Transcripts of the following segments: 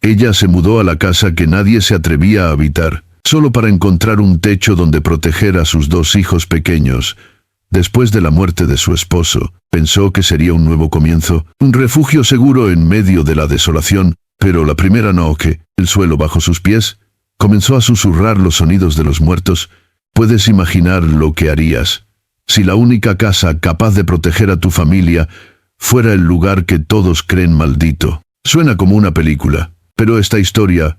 Ella se mudó a la casa que nadie se atrevía a habitar, solo para encontrar un techo donde proteger a sus 2 hijos pequeños. Después de la muerte de su esposo, pensó que sería un nuevo comienzo, un refugio seguro en medio de la desolación, pero la primera noche, el suelo bajo sus pies, comenzó a susurrar los sonidos de los muertos. Puedes imaginar lo que harías si la única casa capaz de proteger a tu familia fuera el lugar que todos creen maldito. Suena como una película, pero esta historia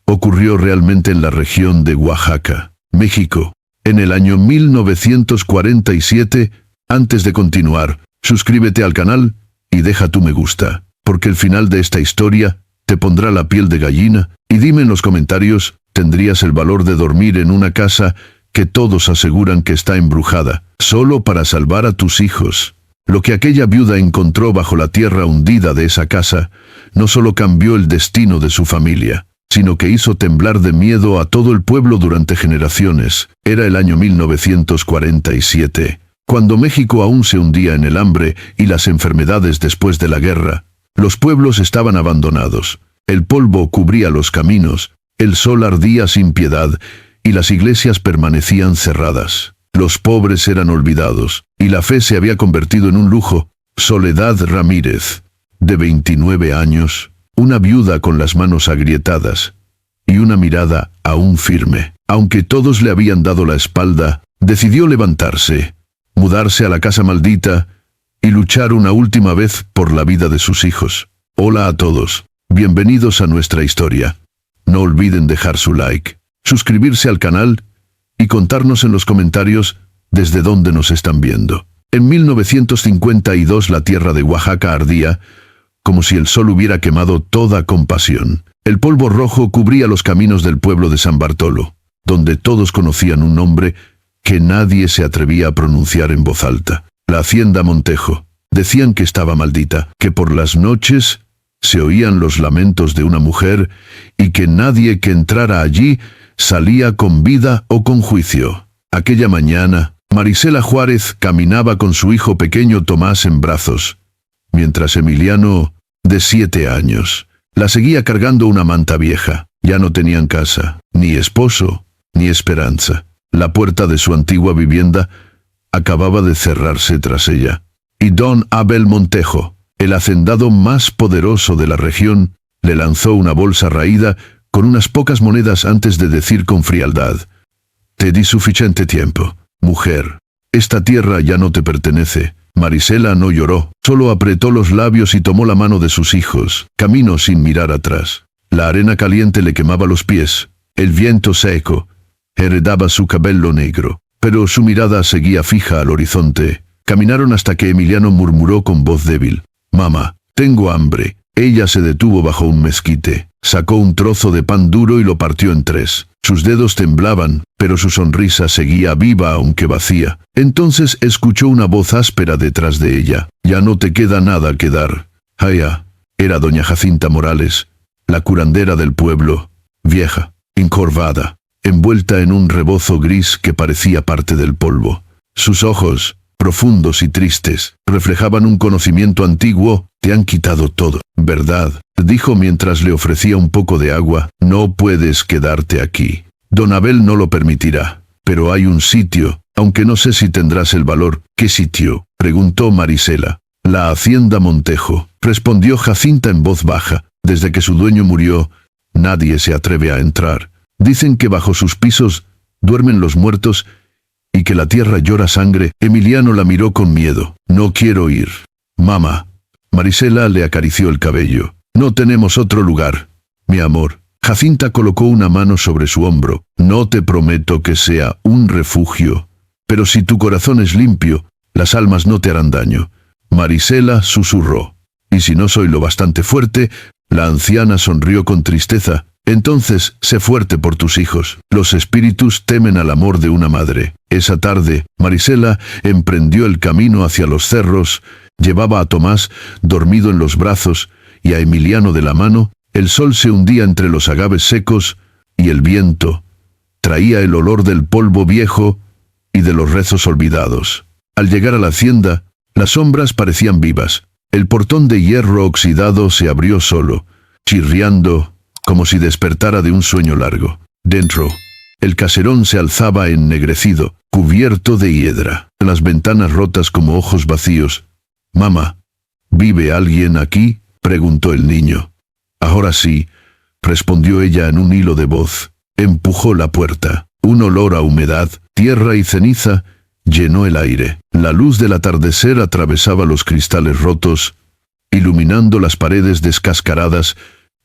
ocurrió realmente en la región de Oaxaca, México, en el año 1947. Antes de continuar, suscríbete al canal y deja tu me gusta, porque el final de esta historia te pondrá la piel de gallina. Y dime en los comentarios, ¿tendrías el valor de dormir en una casa que todos aseguran que está embrujada, solo para salvar a tus hijos? Lo que aquella viuda encontró bajo la tierra hundida de esa casa no solo cambió el destino de su familia, sino que hizo temblar de miedo a todo el pueblo durante generaciones. Era el año 1947, cuando México aún se hundía en el hambre y las enfermedades después de la guerra. Los pueblos estaban abandonados, el polvo cubría los caminos, el sol ardía sin piedad y las iglesias permanecían cerradas. Los pobres eran olvidados, y la fe se había convertido en un lujo. Soledad Ramírez, de 29 años, una viuda con las manos agrietadas y una mirada aún firme. Aunque todos le habían dado la espalda, decidió levantarse, mudarse a la casa maldita y luchar una última vez por la vida de sus hijos. Hola a todos, bienvenidos a nuestra historia. No olviden dejar su like, suscribirse al canal y contarnos en los comentarios desde dónde nos están viendo. En 1952 la tierra de Oaxaca ardía como si el sol hubiera quemado toda compasión. El polvo rojo cubría los caminos del pueblo de San Bartolo, donde todos conocían un nombre que nadie se atrevía a pronunciar en voz alta. La hacienda Montejo. Decían que estaba maldita, que por las noches se oían los lamentos de una mujer y que nadie que entrara allí salía con vida o con juicio. Aquella mañana, Marisela Juárez caminaba con su hijo pequeño Tomás en brazos, mientras Emiliano, de 7 años, la seguía cargando una manta vieja. Ya no tenían casa, ni esposo, ni esperanza. La puerta de su antigua vivienda acababa de cerrarse tras ella, y don Abel Montejo, el hacendado más poderoso de la región, le lanzó una bolsa raída con unas pocas monedas antes de decir con frialdad: «Te di suficiente tiempo, mujer. Esta tierra ya no te pertenece». Marisela no lloró, solo apretó los labios y tomó la mano de sus hijos. Caminó sin mirar atrás. La arena caliente le quemaba los pies. El viento seco heredaba su cabello negro, pero su mirada seguía fija al horizonte. Caminaron hasta que Emiliano murmuró con voz débil: «Mamá, tengo hambre». Ella se detuvo bajo un mezquite, sacó un trozo de pan duro y lo partió en 3. Sus dedos temblaban, pero su sonrisa seguía viva aunque vacía. Entonces escuchó una voz áspera detrás de ella: «Ya no te queda nada que dar». Jaya, era doña Jacinta Morales, la curandera del pueblo, vieja, encorvada, envuelta en un rebozo gris que parecía parte del polvo. Sus ojos, profundos y tristes, reflejaban un conocimiento antiguo. «Te han quitado todo, ¿verdad?», dijo mientras le ofrecía un poco de agua. «No puedes quedarte aquí. Don Abel no lo permitirá. Pero hay un sitio, aunque no sé si tendrás el valor». «¿Qué sitio?», preguntó Marisela. «La hacienda Montejo», respondió Jacinta en voz baja. «Desde que su dueño murió, nadie se atreve a entrar. Dicen que bajo sus pisos duermen los muertos y que la tierra llora sangre». Emiliano la miró con miedo. «No quiero ir, mamá». Marisela le acarició el cabello. «No tenemos otro lugar, mi amor». Jacinta colocó una mano sobre su hombro. «No te prometo que sea un refugio, pero si tu corazón es limpio, las almas no te harán daño». Marisela susurró: «¿Y si no soy lo bastante fuerte?». La anciana sonrió con tristeza. «Entonces, sé fuerte por tus hijos. Los espíritus temen al amor de una madre». Esa tarde, Marisela emprendió el camino hacia los cerros. Llevaba a Tomás dormido en los brazos y a Emiliano de la mano. El sol se hundía entre los agaves secos y el viento traía el olor del polvo viejo y de los rezos olvidados. Al llegar a la hacienda, las sombras parecían vivas. El portón de hierro oxidado se abrió solo, chirriando como si despertara de un sueño largo. Dentro, el caserón se alzaba ennegrecido, cubierto de hiedra, las ventanas rotas como ojos vacíos. «Mamá, ¿vive alguien aquí?», preguntó el niño. «Ahora sí», respondió ella en un hilo de voz. Empujó la puerta. Un olor a humedad, tierra y ceniza llenó el aire. La luz del atardecer atravesaba los cristales rotos, iluminando las paredes descascaradas.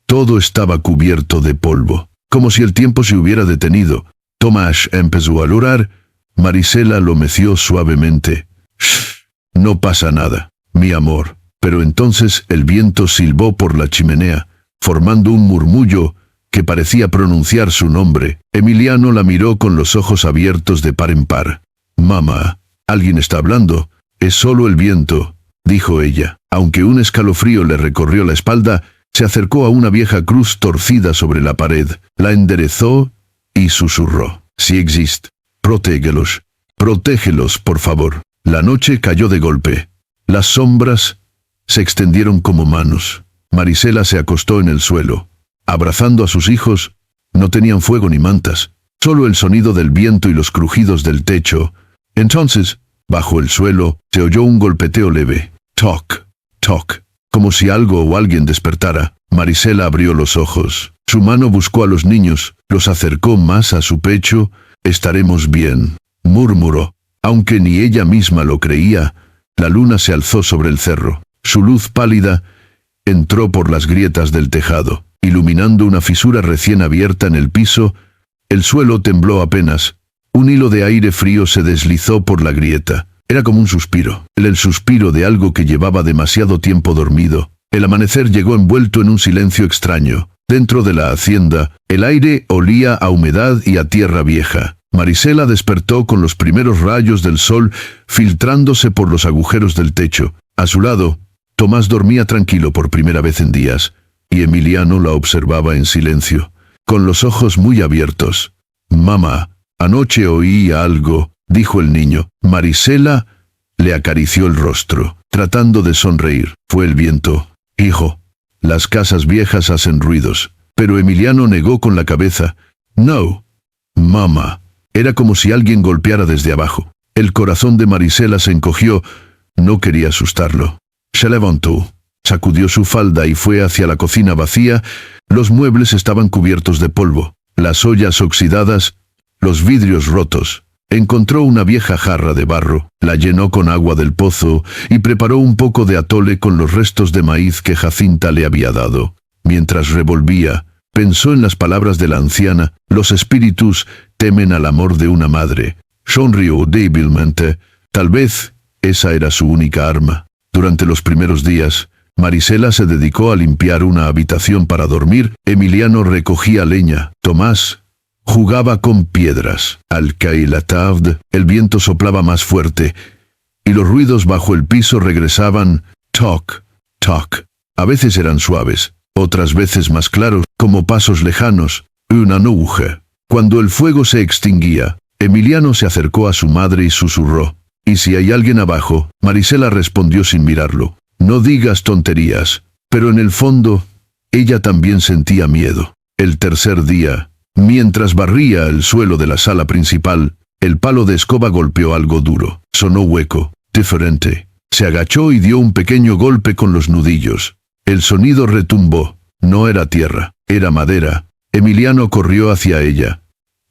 Todo estaba cubierto de polvo, como si el tiempo se hubiera detenido. Tomás empezó a llorar. Marisela lo meció suavemente. «Shh, no pasa nada, mi amor». Pero entonces el viento silbó por la chimenea, formando un murmullo que parecía pronunciar su nombre. Emiliano la miró con los ojos abiertos de par en par. «Mamá, alguien está hablando». «Es solo el viento», dijo ella. Aunque un escalofrío le recorrió la espalda, se acercó a una vieja cruz torcida sobre la pared, la enderezó y susurró. «Si existe, protégelos. Protégelos, por favor». La noche cayó de golpe. Las sombras se extendieron como manos. Marisela se acostó en el suelo, abrazando a sus hijos. No tenían fuego ni mantas, solo el sonido del viento y los crujidos del techo. Entonces, bajo el suelo, se oyó un golpeteo leve. Toc, toc, como si algo o alguien despertara. Marisela abrió los ojos. Su mano buscó a los niños, los acercó más a su pecho. «Estaremos bien», murmuró. Aunque ni ella misma lo creía, la luna se alzó sobre el cerro. Su luz pálida entró por las grietas del tejado, iluminando una fisura recién abierta en el piso. El suelo tembló apenas. Un hilo de aire frío se deslizó por la grieta. Era como un suspiro, el suspiro de algo que llevaba demasiado tiempo dormido. El amanecer llegó envuelto en un silencio extraño. Dentro de la hacienda, el aire olía a humedad y a tierra vieja. Marisela despertó con los primeros rayos del sol filtrándose por los agujeros del techo. A su lado, Tomás dormía tranquilo por primera vez en días, y Emiliano la observaba en silencio, con los ojos muy abiertos. «Mamá, anoche oí algo», dijo el niño. Marisela le acarició el rostro, tratando de sonreír. «Fue el viento, hijo. Las casas viejas hacen ruidos». Pero Emiliano negó con la cabeza. «No, mamá». Era como si alguien golpeara desde abajo. El corazón de Marisela se encogió. No quería asustarlo. Se levantó, sacudió su falda y fue hacia la cocina vacía. Los muebles estaban cubiertos de polvo, las ollas oxidadas, los vidrios rotos. Encontró una vieja jarra de barro, la llenó con agua del pozo y preparó un poco de atole con los restos de maíz que Jacinta le había dado. Mientras revolvía, pensó en las palabras de la anciana: «Los espíritus temen al amor de una madre». Sonrió débilmente. Tal vez esa era su única arma. Durante los primeros días, Marisela se dedicó a limpiar una habitación para dormir. Emiliano recogía leña. Tomás jugaba con piedras. Al caer la tarde, el viento soplaba más fuerte, y los ruidos bajo el piso regresaban. Toc, toc. A veces eran suaves, otras veces más claros, como pasos lejanos. Una aguja. Cuando el fuego se extinguía, Emiliano se acercó a su madre y susurró: «¿Y si hay alguien abajo?». Marisela respondió sin mirarlo: «No digas tonterías». Pero en el fondo, ella también sentía miedo. El tercer día, mientras barría el suelo de la sala principal, el palo de escoba golpeó algo duro. Sonó hueco, diferente. Se agachó y dio un pequeño golpe con los nudillos. El sonido retumbó. No era tierra, era madera. Emiliano corrió hacia ella.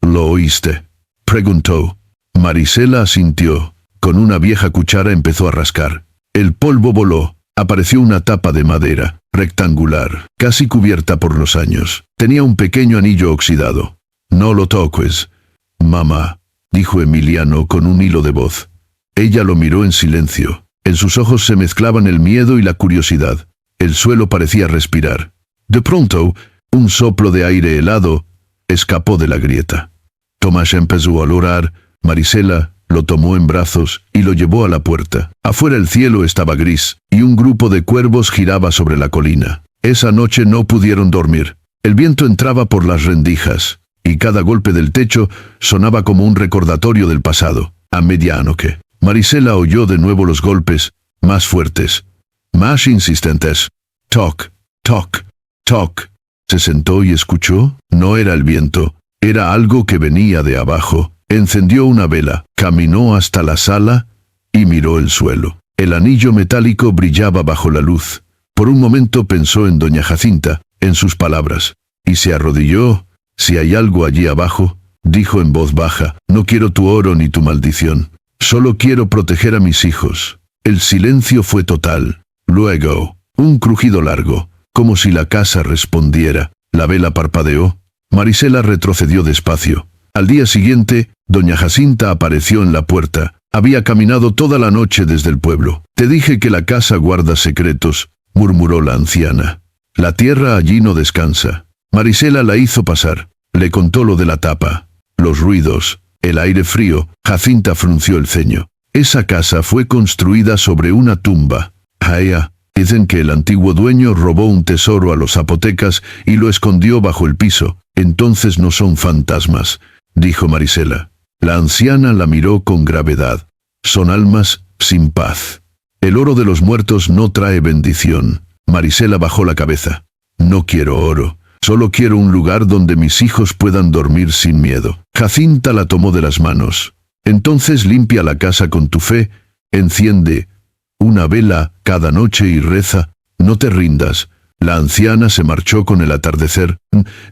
«¿Lo oíste?», preguntó. Marisela asintió. Con una vieja cuchara empezó a rascar. El polvo voló. Apareció una tapa de madera, rectangular, casi cubierta por los años. Tenía un pequeño anillo oxidado. «No lo toques, mamá», dijo Emiliano con un hilo de voz. Ella lo miró en silencio. En sus ojos se mezclaban el miedo y la curiosidad. El suelo parecía respirar. De pronto, un soplo de aire helado escapó de la grieta. Tomás empezó a llorar. Marisela lo tomó en brazos y lo llevó a la puerta. Afuera el cielo estaba gris, y un grupo de cuervos giraba sobre la colina. Esa noche no pudieron dormir. El viento entraba por las rendijas, y cada golpe del techo sonaba como un recordatorio del pasado. A medianoche, Marisela oyó de nuevo los golpes, más fuertes, más insistentes. Toc, toc, toc. Se sentó y escuchó. No era el viento, era algo que venía de abajo. Encendió una vela, caminó hasta la sala y miró el suelo. El anillo metálico brillaba bajo la luz. Por un momento pensó en doña Jacinta, en sus palabras, y se arrodilló. «Si hay algo allí abajo», dijo en voz baja, «no quiero tu oro ni tu maldición. Solo quiero proteger a mis hijos». El silencio fue total. Luego, un crujido largo, como si la casa respondiera. La vela parpadeó. Marisela retrocedió despacio. Al día siguiente, doña Jacinta apareció en la puerta. Había caminado toda la noche desde el pueblo. «Te dije que la casa guarda secretos», murmuró la anciana. «La tierra allí no descansa». Marisela la hizo pasar. Le contó lo de la tapa, los ruidos, el aire frío. Jacinta frunció el ceño. «Esa casa fue construida sobre una tumba. Aya, dicen que el antiguo dueño robó un tesoro a los zapotecas y lo escondió bajo el piso. Entonces no son fantasmas», dijo Marisela. La anciana la miró con gravedad. «Son almas sin paz. El oro de los muertos no trae bendición». Marisela bajó la cabeza. «No quiero oro. Solo quiero un lugar donde mis hijos puedan dormir sin miedo». Jacinta la tomó de las manos. «Entonces limpia la casa con tu fe, enciende una vela cada noche y reza. No te rindas». La anciana se marchó con el atardecer,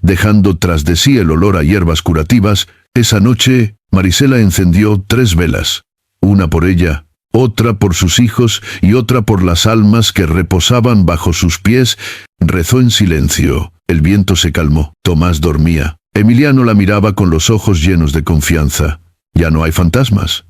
dejando tras de sí el olor a hierbas curativas. Esa noche, Marisela encendió 3 velas. Una por ella, otra por sus hijos y otra por las almas que reposaban bajo sus pies. Rezó en silencio. El viento se calmó. Tomás dormía. Emiliano la miraba con los ojos llenos de confianza. «¿Ya no hay fantasmas?»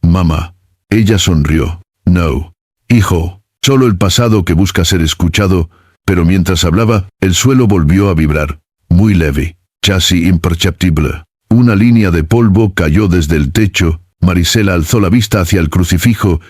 «Mamá». Ella sonrió. «No, hijo, solo el pasado que busca ser escuchado». Pero mientras hablaba, el suelo volvió a vibrar. Muy leve, casi imperceptible. Una línea de polvo cayó desde el techo. Marisela alzó la vista hacia el crucifijo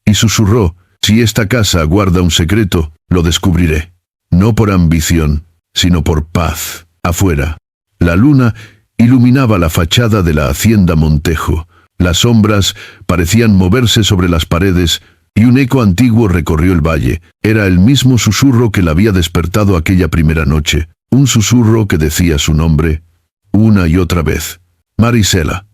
y susurró: «Si esta casa guarda un secreto, lo descubriré. No por ambición, sino por paz». Afuera, la luna iluminaba la fachada de la hacienda Montejo. Las sombras parecían moverse sobre las paredes y un eco antiguo recorrió el valle. Era el mismo susurro que la había despertado aquella primera noche. Un susurro que decía su nombre una y otra vez. «Marisela.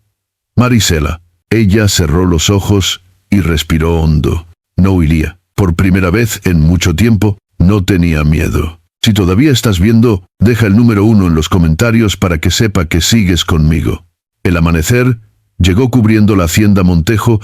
Marisela». Ella cerró los ojos y respiró hondo. No huiría. Por primera vez en mucho tiempo, no tenía miedo. Si todavía estás viendo, deja el número 1 en los comentarios para que sepa que sigues conmigo. El amanecer llegó cubriendo la hacienda Montejo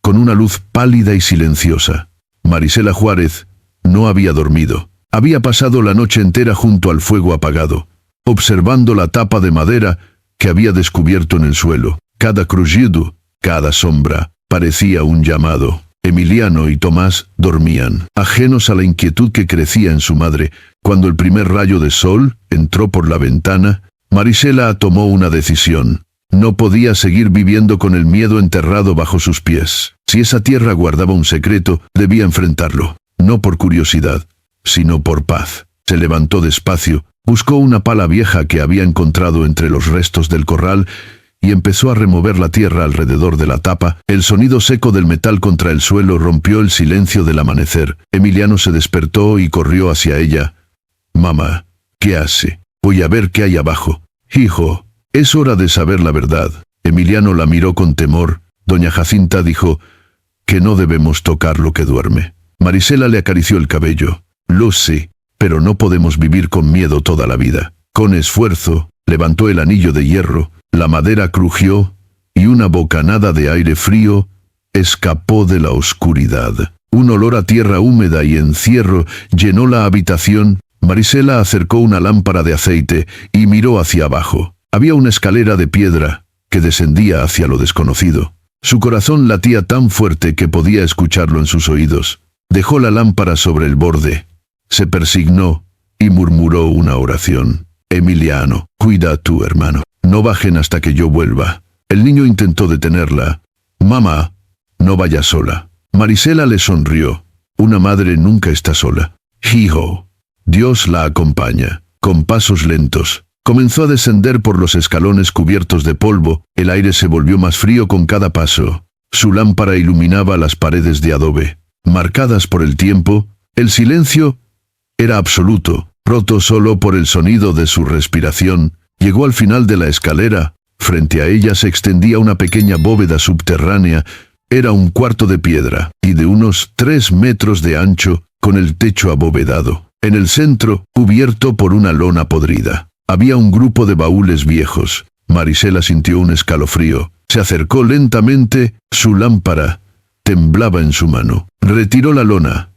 con una luz pálida y silenciosa. Marisela Juárez no había dormido. Había pasado la noche entera junto al fuego apagado, observando la tapa de madera que había descubierto en el suelo. Cada crujido, cada sombra, parecía un llamado. Emiliano y Tomás dormían, ajenos a la inquietud que crecía en su madre. Cuando el primer rayo de sol entró por la ventana, Marisela tomó una decisión. No podía seguir viviendo con el miedo enterrado bajo sus pies. Si esa tierra guardaba un secreto, debía enfrentarlo. No por curiosidad, sino por paz. Se levantó despacio, buscó una pala vieja que había encontrado entre los restos del corral y empezó a remover la tierra alrededor de la tapa. El sonido seco del metal contra el suelo rompió el silencio del amanecer. Emiliano se despertó y corrió hacia ella. «Mamá, ¿qué hace? Voy a ver qué hay abajo». «Hijo, es hora de saber la verdad». Emiliano la miró con temor. Doña Jacinta dijo que no debemos tocar lo que duerme. Marisela le acarició el cabello. «Lo sé, pero no podemos vivir con miedo toda la vida». Con esfuerzo, levantó el anillo de hierro. La madera crujió y una bocanada de aire frío escapó de la oscuridad. Un olor a tierra húmeda y encierro llenó la habitación. Marisela acercó una lámpara de aceite y miró hacia abajo. Había una escalera de piedra que descendía hacia lo desconocido. Su corazón latía tan fuerte que podía escucharlo en sus oídos. Dejó la lámpara sobre el borde, se persignó y murmuró una oración. «Emiliano, cuida a tu hermano. No bajen hasta que yo vuelva». El niño intentó detenerla. «Mamá, no vayas sola». Marisela le sonrió. Una madre nunca está sola. «Hijo, Dios la acompaña». Con pasos lentos, comenzó a descender por los escalones cubiertos de polvo. El aire se volvió más frío con cada paso. Su lámpara iluminaba las paredes de adobe, marcadas por el tiempo. El silencio era absoluto. roto solo por el sonido de su respiración. Llegó al final de la escalera. Frente a ella se extendía una pequeña bóveda subterránea. Era un cuarto de piedra, y de unos 3 metros de ancho, con el techo abovedado. En el centro, cubierto por una lona podrida, había un grupo de baúles viejos. Marisela sintió un escalofrío. Se acercó lentamente. Su lámpara temblaba en su mano. Retiró la lona,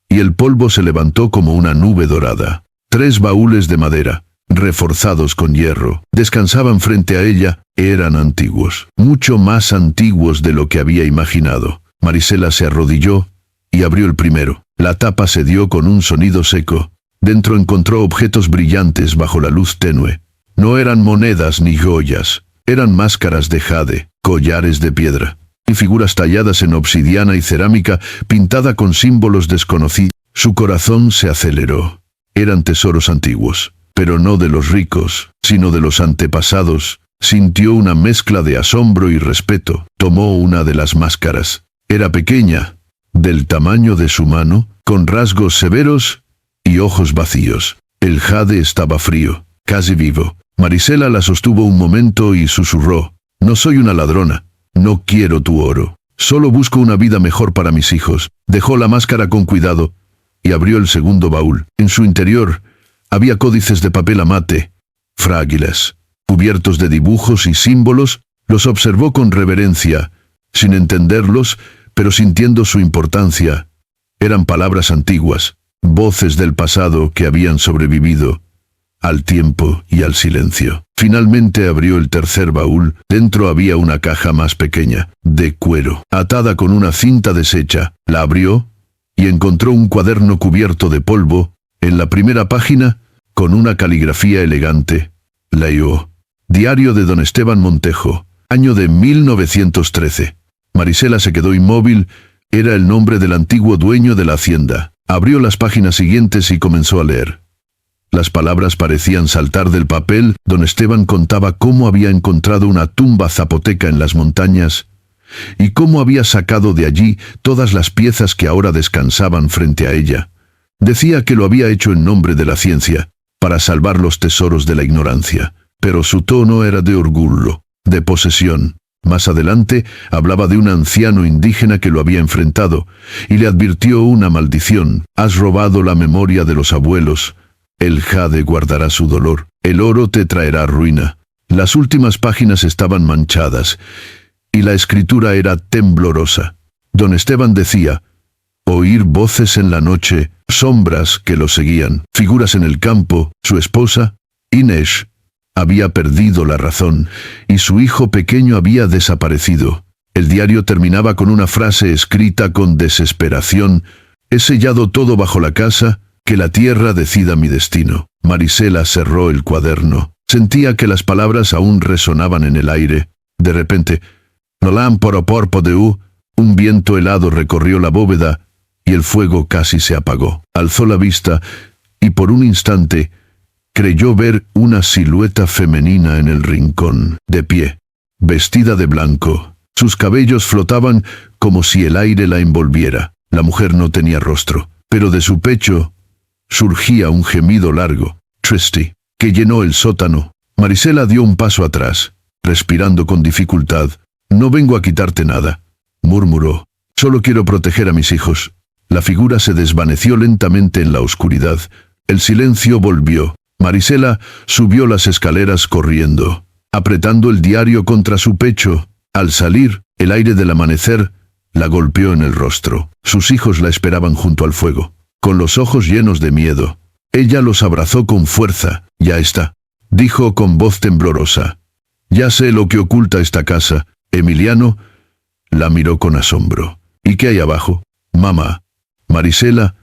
y el polvo se levantó como una nube dorada. 3 baúles de madera, reforzados con hierro, descansaban frente a ella. Eran antiguos, mucho más antiguos de lo que había imaginado. Marisela se arrodilló y abrió el primero. La tapa cedió con un sonido seco. Dentro encontró objetos brillantes bajo la luz tenue. No eran monedas ni joyas, eran máscaras de jade, collares de piedra, y figuras talladas en obsidiana y cerámica pintada con símbolos desconocidos. Su corazón se aceleró. Eran tesoros antiguos, pero no de los ricos, sino de los antepasados. Sintió una mezcla de asombro y respeto. Tomó una de las máscaras. Era pequeña, del tamaño de su mano, con rasgos severos y ojos vacíos. El jade estaba frío, casi vivo. Marisela la sostuvo un momento y susurró: «No soy una ladrona. No quiero tu oro. Solo busco una vida mejor para mis hijos». Dejó la máscara con cuidado y abrió el segundo baúl. En su interior había códices de papel amate, frágiles, cubiertos de dibujos y símbolos. Los observó con reverencia, sin entenderlos, pero sintiendo su importancia. Eran palabras antiguas, voces del pasado que habían sobrevivido al tiempo y al silencio. Finalmente abrió el tercer baúl. Dentro había una caja más pequeña, de cuero, atada con una cinta deshecha. La abrió y encontró un cuaderno cubierto de polvo. En la primera página, con una caligrafía elegante, leyó: «Diario de don Esteban Montejo, año de 1913». Marisela se quedó inmóvil. Era el nombre del antiguo dueño de la hacienda. Abrió las páginas siguientes y comenzó a leer. Las palabras parecían saltar del papel. Don Esteban contaba cómo había encontrado una tumba zapoteca en las montañas y cómo había sacado de allí todas las piezas que ahora descansaban frente a ella. Decía que lo había hecho en nombre de la ciencia, para salvar los tesoros de la ignorancia, pero su tono era de orgullo, de posesión. Más adelante hablaba de un anciano indígena que lo había enfrentado y le advirtió una maldición: «Has robado la memoria de los abuelos. El jade guardará su dolor. El oro te traerá ruina». Las últimas páginas estaban manchadas y la escritura era temblorosa. Don Esteban decía: «Oír voces en la noche, sombras que lo seguían, figuras en el campo». Su esposa, Inés, había perdido la razón y su hijo pequeño había desaparecido. El diario terminaba con una frase escrita con desesperación: «He sellado todo bajo la casa, que la tierra decida mi destino». Marisela cerró el cuaderno. Sentía que las palabras aún resonaban en el aire. De repente, un viento helado recorrió la bóveda y el fuego casi se apagó. Alzó la vista y por un instante creyó ver una silueta femenina en el rincón, de pie, vestida de blanco. Sus cabellos flotaban como si el aire la envolviera. La mujer no tenía rostro, pero de su pecho surgía un gemido largo, triste, que llenó el sótano. Marisela dio un paso atrás, respirando con dificultad. «No vengo a quitarte nada», murmuró. «Solo quiero proteger a mis hijos». La figura se desvaneció lentamente en la oscuridad. El silencio volvió. Marisela subió las escaleras corriendo, apretando el diario contra su pecho. Al salir, el aire del amanecer la golpeó en el rostro. Sus hijos la esperaban junto al fuego, con los ojos llenos de miedo. Ella los abrazó con fuerza. «Ya está», dijo con voz temblorosa. «Ya sé lo que oculta esta casa». Emiliano la miró con asombro. «¿Y qué hay abajo, mamá?» Marisela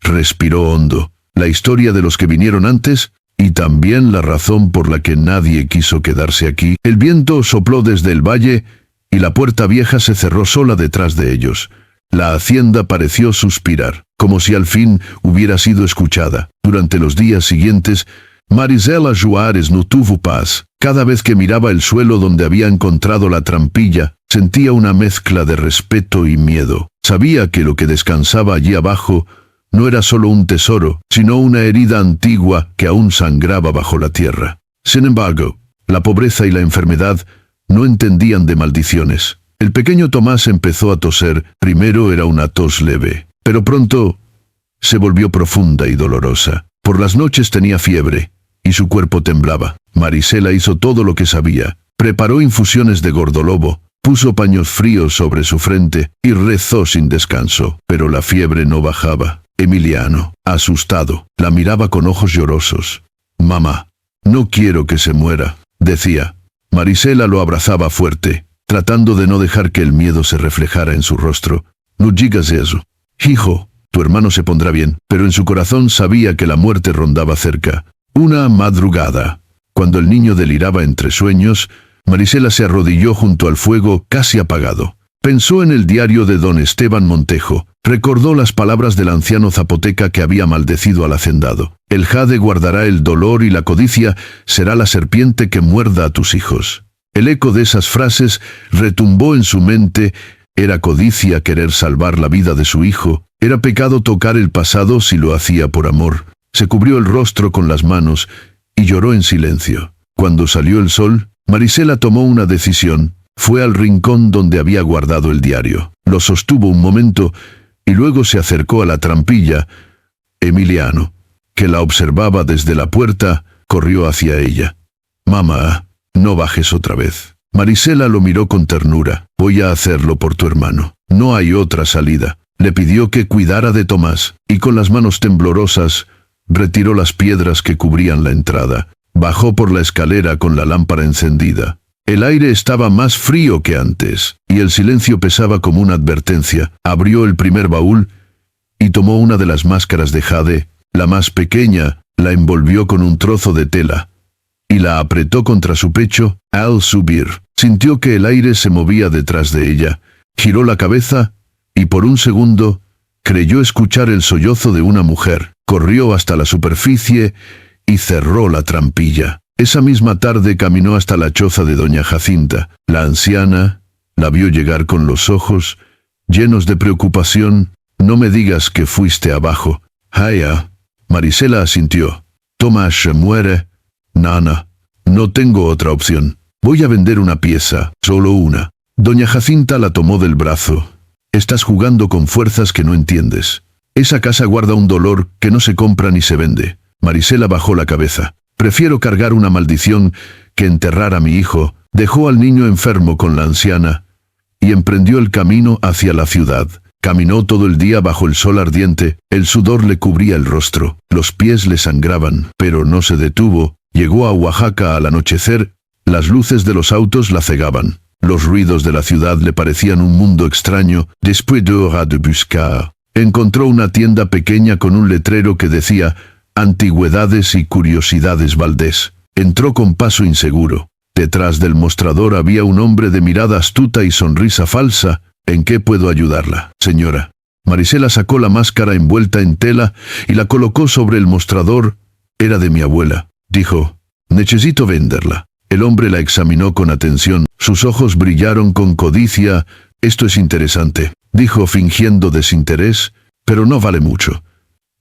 respiró hondo. La historia de los que vinieron antes y también la razón por la que nadie quiso quedarse aquí. El viento sopló desde el valle y la puerta vieja se cerró sola detrás de ellos. La hacienda pareció suspirar, como si al fin hubiera sido escuchada. Durante los días siguientes, Marisela Juárez no tuvo paz. Cada vez que miraba el suelo donde había encontrado la trampilla, sentía una mezcla de respeto y miedo. Sabía que lo que descansaba allí abajo no era solo un tesoro, sino una herida antigua que aún sangraba bajo la tierra. Sin embargo, la pobreza y la enfermedad no entendían de maldiciones. El pequeño Tomás empezó a toser. Primero era una tos leve, pero pronto se volvió profunda y dolorosa. Por las noches tenía fiebre y su cuerpo temblaba. Marisela hizo todo lo que sabía. Preparó infusiones de gordolobo, puso paños fríos sobre su frente y rezó sin descanso, pero la fiebre no bajaba. Emiliano, asustado, la miraba con ojos llorosos. «Mamá, no quiero que se muera», decía. Marisela lo abrazaba fuerte, tratando de no dejar que el miedo se reflejara en su rostro. «No digas eso. Hijo, tu hermano se pondrá bien», pero en su corazón sabía que la muerte rondaba cerca. Una madrugada, cuando el niño deliraba entre sueños, Marisela se arrodilló junto al fuego casi apagado. Pensó en el diario de don Esteban Montejo. Recordó las palabras del anciano zapoteca que había maldecido al hacendado. «El jade guardará el dolor y la codicia será la serpiente que muerda a tus hijos». El eco de esas frases retumbó en su mente. Era codicia querer salvar la vida de su hijo. Era pecado tocar el pasado si lo hacía por amor. Se cubrió el rostro con las manos y lloró en silencio. Cuando salió el sol, Marisela tomó una decisión. Fue al rincón donde había guardado el diario. Lo sostuvo un momento y luego se acercó a la trampilla. Emiliano, que la observaba desde la puerta, corrió hacia ella. «Mamá, no bajes otra vez». Marisela lo miró con ternura. «Voy a hacerlo por tu hermano. No hay otra salida». Le pidió que cuidara de Tomás, y con las manos temblorosas retiró las piedras que cubrían la entrada. Bajó por la escalera con la lámpara encendida. El aire estaba más frío que antes, y el silencio pesaba como una advertencia. Abrió el primer baúl y tomó una de las máscaras de jade, la más pequeña, la envolvió con un trozo de tela y la apretó contra su pecho. Al subir, sintió que el aire se movía detrás de ella. Giró la cabeza y por un segundo creyó escuchar el sollozo de una mujer. Corrió hasta la superficie y cerró la trampilla. Esa misma tarde caminó hasta la choza de doña Jacinta. La anciana la vio llegar con los ojos llenos de preocupación. «No me digas que fuiste abajo». «Haya». Marisela asintió. «Tomás se muere». «Nana, no tengo otra opción. Voy a vender una pieza, solo una». Doña Jacinta la tomó del brazo. «Estás jugando con fuerzas que no entiendes. Esa casa guarda un dolor que no se compra ni se vende». Marisela bajó la cabeza. «Prefiero cargar una maldición que enterrar a mi hijo». Dejó al niño enfermo con la anciana y emprendió el camino hacia la ciudad. Caminó todo el día bajo el sol ardiente. El sudor le cubría el rostro. Los pies le sangraban, pero no se detuvo. Llegó a Oaxaca al anochecer. Las luces de los autos la cegaban. Los ruidos de la ciudad le parecían un mundo extraño. Después de horas de buscar, encontró una tienda pequeña con un letrero que decía «Antigüedades y curiosidades Valdés». Entró con paso inseguro. Detrás del mostrador había un hombre de mirada astuta y sonrisa falsa. «¿En qué puedo ayudarla, señora?». Marisela sacó la máscara envuelta en tela y la colocó sobre el mostrador. «Era de mi abuela», dijo. «Necesito venderla». El hombre la examinó con atención. Sus ojos brillaron con codicia. «Esto es interesante», dijo fingiendo desinterés, «pero no vale mucho.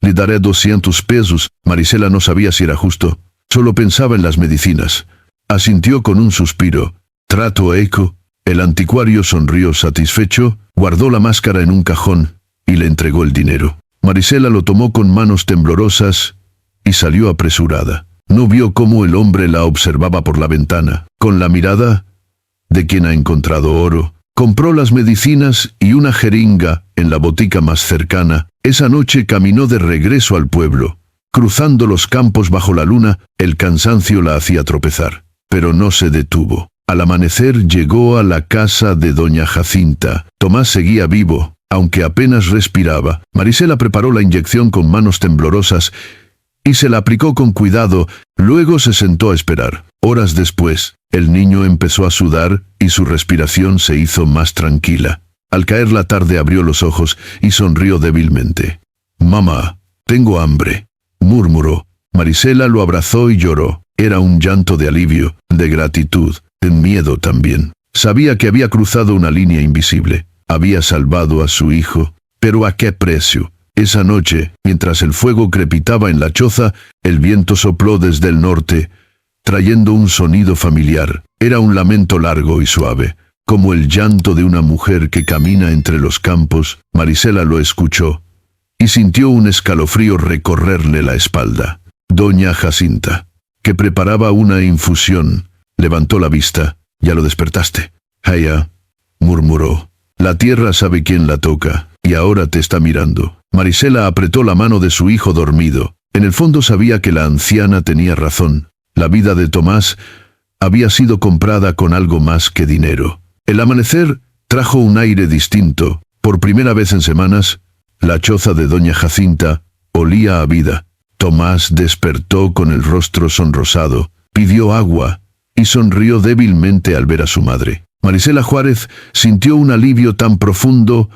Le daré 200 pesos». Marisela no sabía si era justo. Solo pensaba en las medicinas. Asintió con un suspiro. «Trato hecho». El anticuario sonrió satisfecho, guardó la máscara en un cajón y le entregó el dinero. Marisela lo tomó con manos temblorosas y salió apresurada. No vio cómo el hombre la observaba por la ventana. Con la mirada de quien ha encontrado oro, compró las medicinas y una jeringa en la botica más cercana. Esa noche caminó de regreso al pueblo. Cruzando los campos bajo la luna, el cansancio la hacía tropezar. Pero no se detuvo. Al amanecer llegó a la casa de doña Jacinta. Tomás seguía vivo, aunque apenas respiraba. Marisela preparó la inyección con manos temblorosas y se la aplicó con cuidado. Luego se sentó a esperar. Horas después, el niño empezó a sudar y su respiración se hizo más tranquila. Al caer la tarde abrió los ojos y sonrió débilmente. «Mamá, tengo hambre», murmuró. Marisela lo abrazó y lloró. Era un llanto de alivio, de gratitud, de miedo también. Sabía que había cruzado una línea invisible. Había salvado a su hijo, pero ¿a qué precio? Esa noche, mientras el fuego crepitaba en la choza, el viento sopló desde el norte, trayendo un sonido familiar. Era un lamento largo y suave, como el llanto de una mujer que camina entre los campos. Marisela lo escuchó y sintió un escalofrío recorrerle la espalda. Doña Jacinta, que preparaba una infusión, levantó la vista. «¿Ya lo despertaste?» «Jaya», murmuró. «La tierra sabe quién la toca, y ahora te está mirando». Marisela apretó la mano de su hijo dormido. En el fondo sabía que la anciana tenía razón. La vida de Tomás había sido comprada con algo más que dinero. El amanecer trajo un aire distinto. Por primera vez en semanas, la choza de doña Jacinta olía a vida. Tomás despertó con el rostro sonrosado, pidió agua y sonrió débilmente al ver a su madre. Marisela Juárez sintió un alivio tan profundo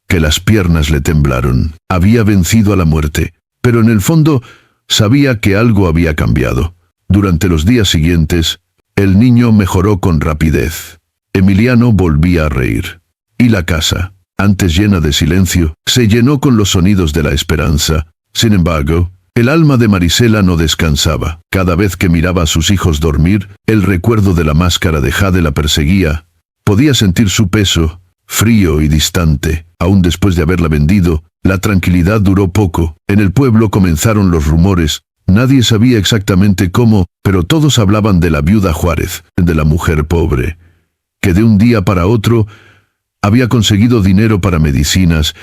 que las piernas le temblaron. Había vencido a la muerte, pero en el fondo sabía que algo había cambiado. Durante los días siguientes, el niño mejoró con rapidez. Emiliano volvía a reír. Y la casa, antes llena de silencio, se llenó con los sonidos de la esperanza. Sin embargo, el alma de Marisela no descansaba. Cada vez que miraba a sus hijos dormir, el recuerdo de la máscara de jade la perseguía. Podía sentir su peso, frío y distante. Aún después de haberla vendido, la tranquilidad duró poco. En el pueblo comenzaron los rumores. Nadie sabía exactamente cómo, pero todos hablaban de la viuda Juárez, de la mujer pobre, que de un día para otro había conseguido dinero para medicinas.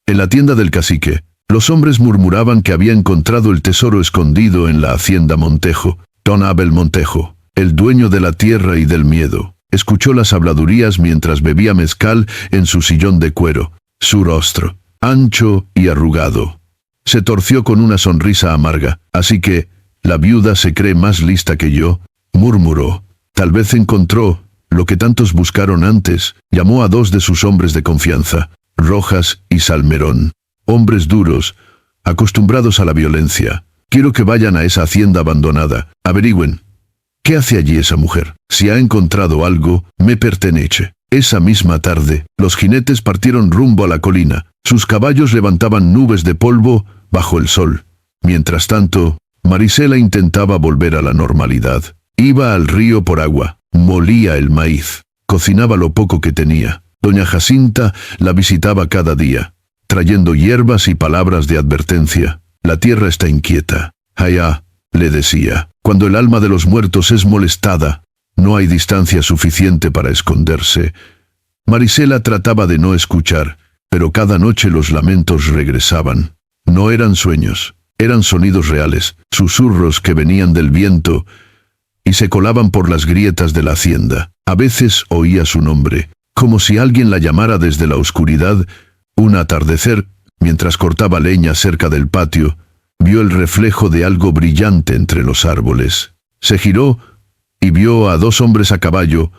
En la tienda del cacique, los hombres murmuraban que había encontrado el tesoro escondido en la hacienda Montejo. Don Abel Montejo, el dueño de la tierra y del miedo, escuchó las habladurías mientras bebía mezcal en su sillón de cuero. Su rostro, ancho y arrugado, se torció con una sonrisa amarga. «Así que, la viuda se cree más lista que yo», murmuró. «Tal vez encontró lo que tantos buscaron antes». Llamó a dos de sus hombres de confianza, Rojas y Salmerón. Hombres duros, acostumbrados a la violencia. «Quiero que vayan a esa hacienda abandonada. Averigüen. ¿Qué hace allí esa mujer? Si ha encontrado algo, me pertenece». Esa misma tarde, los jinetes partieron rumbo a la colina. Sus caballos levantaban nubes de polvo bajo el sol. Mientras tanto, Marisela intentaba volver a la normalidad. Iba al río por agua, molía el maíz, cocinaba lo poco que tenía. Doña Jacinta la visitaba cada día, trayendo hierbas y palabras de advertencia. «La tierra está inquieta. Jaya», le decía, «cuando el alma de los muertos es molestada, no hay distancia suficiente para esconderse». Marisela trataba de no escuchar, pero cada noche los lamentos regresaban. No eran sueños, eran sonidos reales, susurros que venían del viento y se colaban por las grietas de la hacienda. A veces oía su nombre, como si alguien la llamara desde la oscuridad. Un atardecer, mientras cortaba leña cerca del patio, vio el reflejo de algo brillante entre los árboles. Se giró y vio a dos hombres a caballo,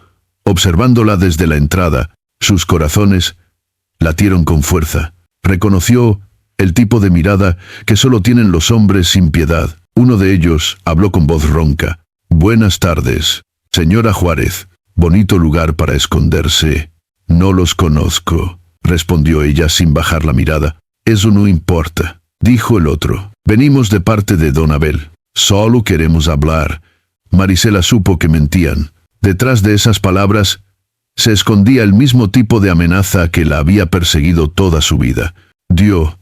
observándola desde la entrada. Sus corazones latieron con fuerza. Reconoció el tipo de mirada que solo tienen los hombres sin piedad. Uno de ellos habló con voz ronca. «Buenas tardes, señora Juárez. Bonito lugar para esconderse». «No los conozco», respondió ella sin bajar la mirada. «Eso no importa», dijo el otro. «Venimos de parte de don Abel. Solo queremos hablar». Marisela supo que mentían. Detrás de esas palabras se escondía el mismo tipo de amenaza que la había perseguido toda su vida. Dio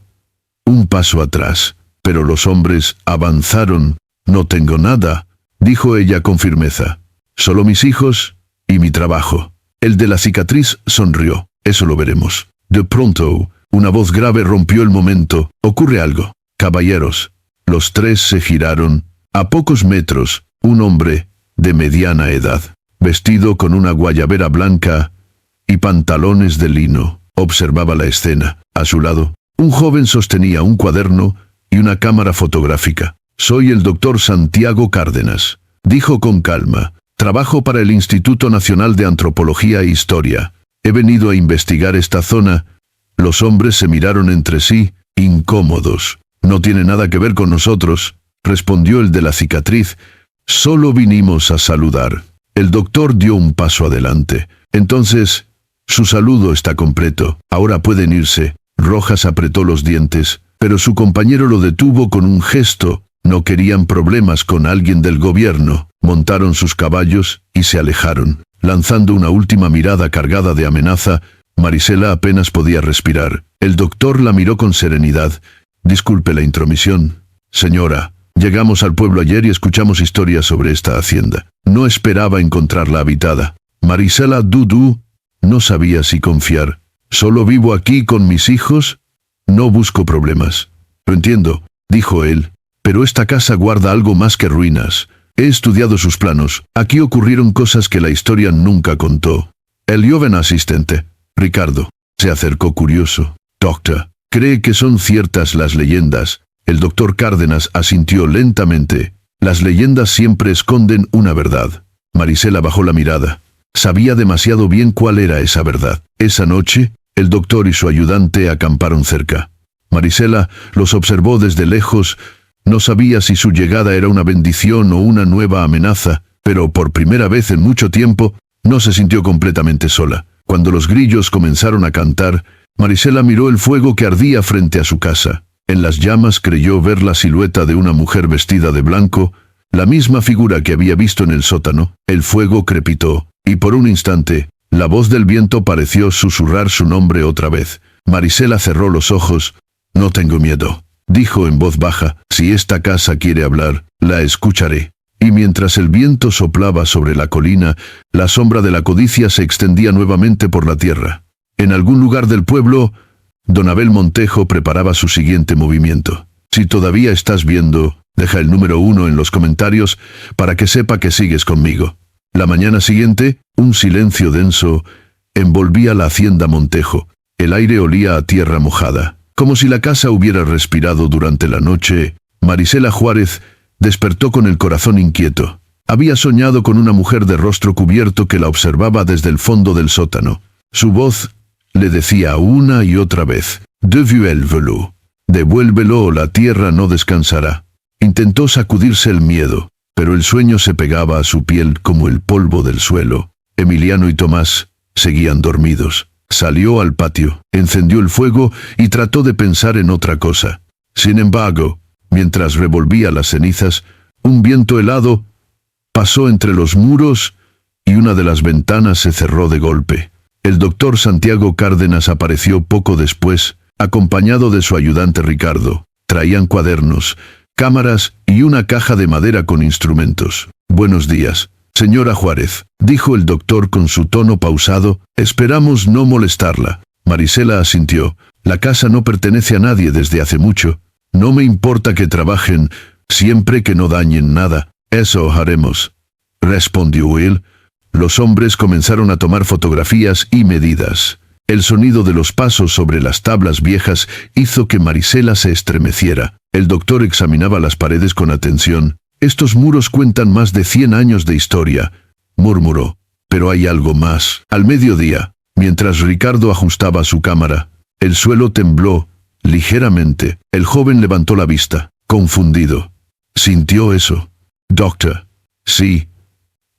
un paso atrás, pero los hombres avanzaron. «No tengo nada», dijo ella con firmeza. «Solo mis hijos y mi trabajo». El de la cicatriz sonrió. «Eso lo veremos». De pronto, una voz grave rompió el momento. «Ocurre algo. Caballeros». Los tres se giraron. A pocos metros, un hombre de mediana edad, vestido con una guayabera blanca y pantalones de lino, observaba la escena. A su lado, un joven sostenía un cuaderno y una cámara fotográfica. «Soy el doctor Santiago Cárdenas», dijo con calma. «Trabajo para el Instituto Nacional de Antropología e Historia. He venido a investigar esta zona». Los hombres se miraron entre sí, incómodos. «No¡tiene nada que ver con nosotros!», respondió el de la cicatriz. «Solo vinimos a saludar». El doctor dio un paso adelante. «Entonces, su saludo está completo. Ahora pueden irse». Rojas apretó los dientes. pero su compañero lo detuvo con un gesto. No querían problemas con alguien del gobierno. Montaron sus caballos y se alejaron. Lanzando una última mirada cargada de amenaza, Marisela apenas podía respirar. El doctor la miró con serenidad. Disculpe la intromisión, señora. Llegamos al pueblo ayer y escuchamos historias sobre esta hacienda. No esperaba encontrarla habitada. Marisela dudó. No sabía si confiar. ¿Solo vivo aquí con mis hijos? No busco problemas. Lo entiendo, dijo él. Pero esta casa guarda algo más que ruinas. He estudiado sus planos. Aquí ocurrieron cosas que la historia nunca contó. El joven asistente, Ricardo, se acercó curioso. Doctor, ¿cree que son ciertas las leyendas? El doctor Cárdenas asintió lentamente. Las leyendas siempre esconden una verdad. Marisela bajó la mirada. Sabía demasiado bien cuál era esa verdad. Esa noche, el doctor y su ayudante acamparon cerca. Marisela los observó desde lejos. No sabía si su llegada era una bendición o una nueva amenaza, pero por primera vez en mucho tiempo, no se sintió completamente sola. Cuando los grillos comenzaron a cantar, Marisela miró el fuego que ardía frente a su casa. En las llamas creyó ver la silueta de una mujer vestida de blanco, la misma figura que había visto en el sótano. El fuego crepitó, y por un instante, la voz del viento pareció susurrar su nombre otra vez. Marisela cerró los ojos. No tengo miedo, dijo en voz baja. Si esta casa quiere hablar, la escucharé. Y mientras el viento soplaba sobre la colina, la sombra de la codicia se extendía nuevamente por la tierra. En algún lugar del pueblo, don Abel Montejo preparaba su siguiente movimiento. Si todavía estás viendo, deja el número 1 en los comentarios para que sepa que sigues conmigo. La mañana siguiente, un silencio denso envolvía la hacienda Montejo. El aire olía a tierra mojada. Como si la casa hubiera respirado durante la noche, Marisela Juárez despertó con el corazón inquieto. Había soñado con una mujer de rostro cubierto que la observaba desde el fondo del sótano. Su voz le decía una y otra vez: «Devuélvelo, devuélvelo o la tierra no descansará». Intentó sacudirse el miedo, pero el sueño se pegaba a su piel como el polvo del suelo. Emiliano y Tomás seguían dormidos. Salió al patio, encendió el fuego y trató de pensar en otra cosa. Sin embargo, mientras revolvía las cenizas, un viento helado pasó entre los muros y una de las ventanas se cerró de golpe. El doctor Santiago Cárdenas apareció poco después, acompañado de su ayudante Ricardo. Traían cuadernos, cámaras y una caja de madera con instrumentos. «Buenos días, señora Juárez», dijo el doctor con su tono pausado. «Esperamos no molestarla». Marisela asintió. «La casa no pertenece a nadie desde hace mucho. No me importa que trabajen, siempre que no dañen nada». «Eso haremos», respondió él. Los hombres comenzaron a tomar fotografías y medidas. El sonido de los pasos sobre las tablas viejas hizo que Marisela se estremeciera. El doctor examinaba las paredes con atención. «Estos muros cuentan más de 100 años de historia», murmuró. «Pero hay algo más». Al mediodía, mientras Ricardo ajustaba su cámara, el suelo tembló ligeramente. El joven levantó la vista, confundido. «¿Sintió eso, doctor?» «Sí»,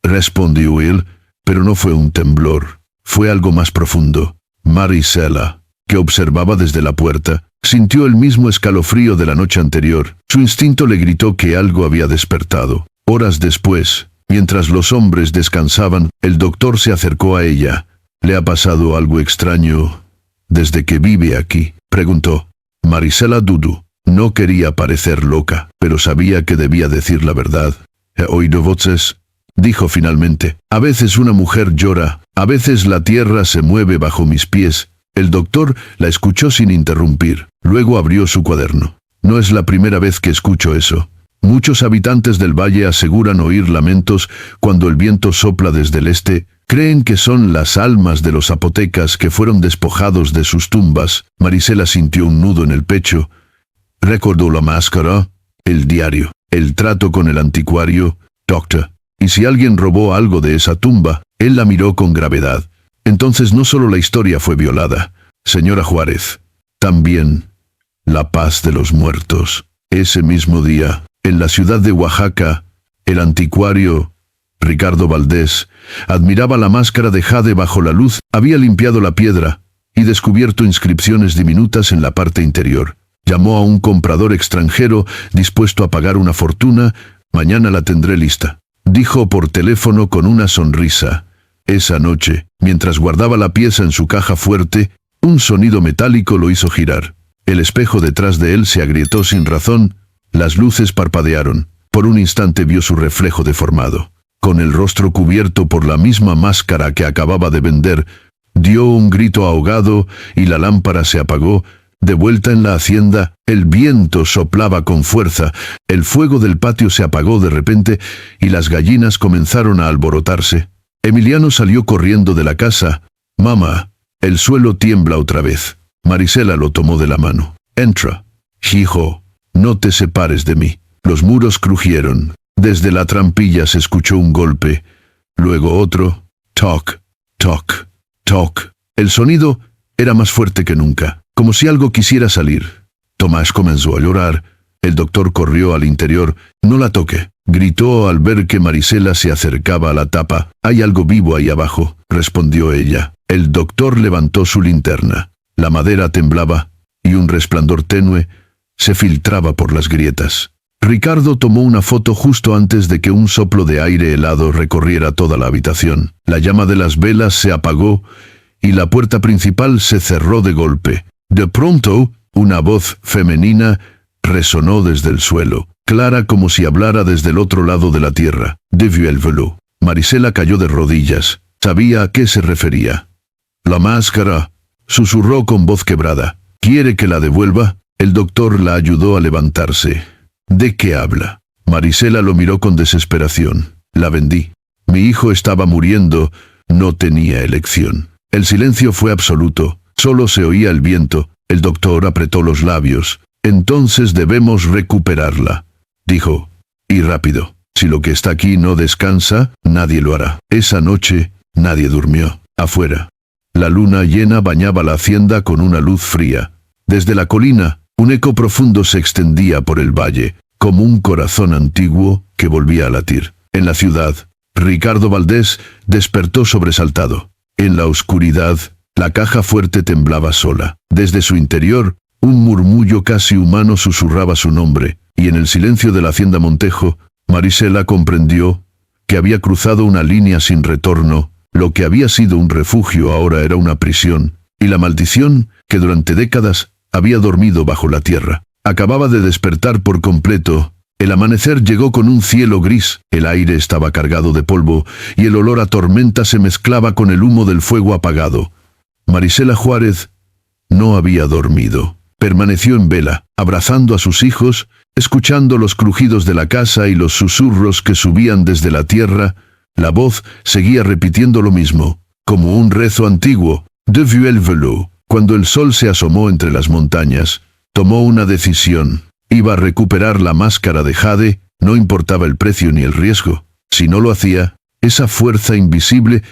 respondió él, pero no fue un temblor. Fue algo más profundo. Marisela, que observaba desde la puerta, sintió el mismo escalofrío de la noche anterior. Su instinto le gritó que algo había despertado. Horas después, mientras los hombres descansaban, el doctor se acercó a ella. «¿Le ha pasado algo extraño desde que vive aquí?», preguntó. Marisela dudó. No quería parecer loca, pero sabía que debía decir la verdad. «He oído voces», dijo finalmente. «A veces una mujer llora, a veces la tierra se mueve bajo mis pies». El doctor la escuchó sin interrumpir. Luego abrió su cuaderno. «No es la primera vez que escucho eso. Muchos habitantes del valle aseguran oír lamentos cuando el viento sopla desde el este. Creen que son las almas de los zapotecas que fueron despojados de sus tumbas». Marisela sintió un nudo en el pecho. Recordó la máscara, el diario, el trato con el anticuario. «Doctor, ¿y si alguien robó algo de esa tumba?» Él la miró con gravedad. «Entonces no solo la historia fue violada, señora Juárez, también la paz de los muertos». Ese mismo día, en la ciudad de Oaxaca, el anticuario Ricardo Valdés admiraba la máscara de jade bajo la luz. Había limpiado la piedra y descubierto inscripciones diminutas en la parte interior. Llamó a un comprador extranjero dispuesto a pagar una fortuna. Mañana la tendré lista, dijo por teléfono con una sonrisa. Esa noche, mientras guardaba la pieza en su caja fuerte, un sonido metálico lo hizo girar. El espejo detrás de él se agrietó sin razón, las luces parpadearon. Por un instante vio su reflejo deformado. Con el rostro cubierto por la misma máscara que acababa de vender, dio un grito ahogado y la lámpara se apagó. De vuelta en la hacienda, el viento soplaba con fuerza, el fuego del patio se apagó de repente y las gallinas comenzaron a alborotarse. Emiliano salió corriendo de la casa. «Mamá, el suelo tiembla otra vez». Marisela lo tomó de la mano. «Entra. Hijo, no te separes de mí». Los muros crujieron. Desde la trampilla se escuchó un golpe, luego otro. Toc, toc, toc. El sonido era más fuerte que nunca, como si algo quisiera salir. Tomás comenzó a llorar. El doctor corrió al interior. «No la toque», gritó al ver que Marisela se acercaba a la tapa. «Hay algo vivo ahí abajo», respondió ella. El doctor levantó su linterna. La madera temblaba y un resplandor tenue se filtraba por las grietas. Ricardo tomó una foto justo antes de que un soplo de aire helado recorriera toda la habitación. La llama de las velas se apagó y la puerta principal se cerró de golpe. De pronto, una voz femenina resonó desde el suelo, clara como si hablara desde el otro lado de la tierra. «De Vuelvelo». Marisela cayó de rodillas. Sabía a qué se refería. «La máscara», susurró con voz quebrada. «¿Quiere que la devuelva?» El doctor la ayudó a levantarse. «¿De qué habla?» Marisela lo miró con desesperación. «La vendí. Mi hijo estaba muriendo. No tenía elección». El silencio fue absoluto. Solo se oía el viento. El doctor apretó los labios. «Entonces debemos recuperarla», dijo. «Y rápido. Si lo que está aquí no descansa, nadie lo hará». Esa noche, nadie durmió. Afuera, la luna llena bañaba la hacienda con una luz fría. Desde la colina, un eco profundo se extendía por el valle, como un corazón antiguo que volvía a latir. En la ciudad, Ricardo Valdés despertó sobresaltado. En la oscuridad, la caja fuerte temblaba sola. Desde su interior, un murmullo casi humano susurraba su nombre, y en el silencio de la hacienda Montejo, Marisela comprendió que había cruzado una línea sin retorno. Lo que había sido un refugio ahora era una prisión, y la maldición, que durante décadas había dormido bajo la tierra, acababa de despertar por completo. El amanecer llegó con un cielo gris, el aire estaba cargado de polvo, y el olor a tormenta se mezclaba con el humo del fuego apagado. Marisela Juárez no había dormido. Permaneció en vela, abrazando a sus hijos, escuchando los crujidos de la casa y los susurros que subían desde la tierra. La voz seguía repitiendo lo mismo, como un rezo antiguo. De Vuelvelo. Cuando el sol se asomó entre las montañas, tomó una decisión. Iba a recuperar la máscara de jade, no importaba el precio ni el riesgo. Si no lo hacía, esa fuerza invisible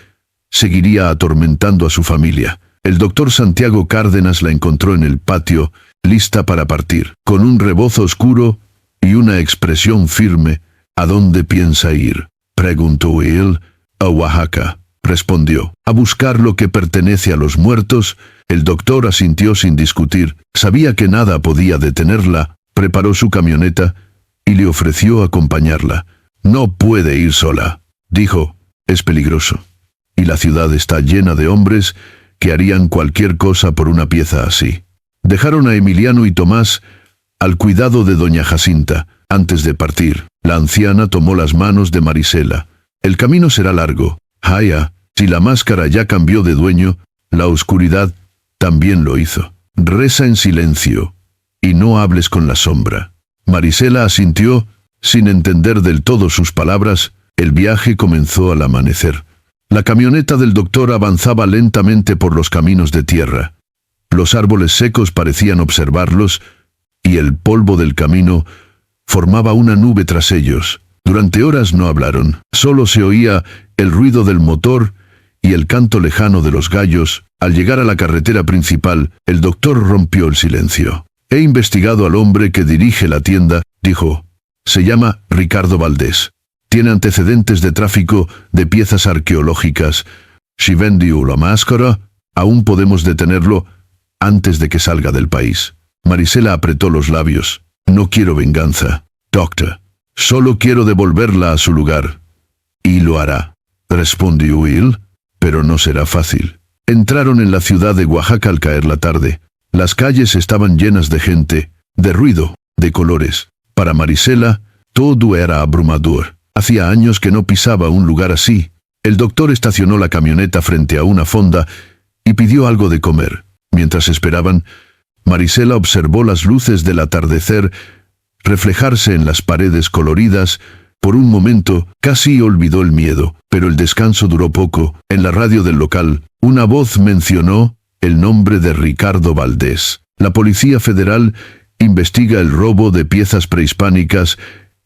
seguiría atormentando a su familia. El doctor Santiago Cárdenas la encontró en el patio, lista para partir, con un rebozo oscuro y una expresión firme. «¿A dónde piensa ir?», preguntó él. «A Oaxaca», respondió. «A buscar lo que pertenece a los muertos». El doctor asintió sin discutir. Sabía que nada podía detenerla. Preparó su camioneta y le ofreció acompañarla. «No puede ir sola», dijo. «Es peligroso. Y la ciudad está llena de hombres que harían cualquier cosa por una pieza así». Dejaron a Emiliano y Tomás al cuidado de doña Jacinta. Antes de partir, la anciana tomó las manos de Marisela. «El camino será largo. Jaya, si la máscara ya cambió de dueño, la oscuridad también lo hizo. Reza en silencio y no hables con la sombra». Marisela asintió, sin entender del todo sus palabras. El viaje comenzó al amanecer. La camioneta del doctor avanzaba lentamente por los caminos de tierra. Los árboles secos parecían observarlos, y el polvo del camino formaba una nube tras ellos. Durante horas no hablaron. Solo se oía el ruido del motor y el canto lejano de los gallos. Al llegar a la carretera principal, el doctor rompió el silencio. «He investigado al hombre que dirige la tienda», dijo. «Se llama Ricardo Valdés. Tiene antecedentes de tráfico de piezas arqueológicas. Si vendió la máscara, aún podemos detenerlo antes de que salga del país». Marisela apretó los labios. No quiero venganza, doctor. Solo quiero devolverla a su lugar. Y lo hará, respondió Will, pero no será fácil. Entraron en la ciudad de Oaxaca al caer la tarde. Las calles estaban llenas de gente, de ruido, de colores. Para Marisela, todo era abrumador. Hacía años que no pisaba un lugar así. El doctor estacionó la camioneta frente a una fonda y pidió algo de comer. Mientras esperaban, Marisela observó las luces del atardecer reflejarse en las paredes coloridas. Por un momento, casi olvidó el miedo, pero el descanso duró poco. En la radio del local, una voz mencionó el nombre de Ricardo Valdés. La Policía Federal investiga el robo de piezas prehispánicas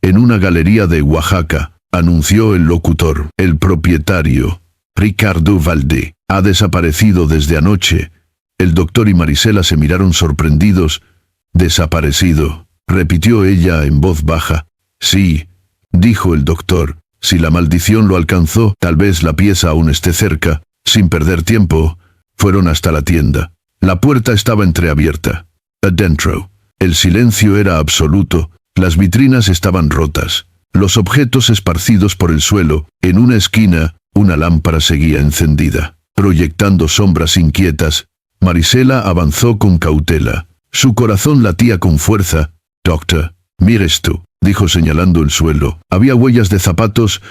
en una galería de Oaxaca, anunció el locutor. El propietario, Ricardo Valdés, ha desaparecido desde anoche. El doctor y Marisela se miraron sorprendidos. «Desaparecido», repitió ella en voz baja. «Sí», dijo el doctor. «Si la maldición lo alcanzó, tal vez la pieza aún esté cerca». Sin perder tiempo, fueron hasta la tienda. La puerta estaba entreabierta. Adentro, el silencio era absoluto. Las vitrinas estaban rotas. Los objetos esparcidos por el suelo. En una esquina, una lámpara seguía encendida, proyectando sombras inquietas. Marisela avanzó con cautela. Su corazón latía con fuerza. «Doctor, mire esto», dijo señalando el suelo. Había huellas de zapatos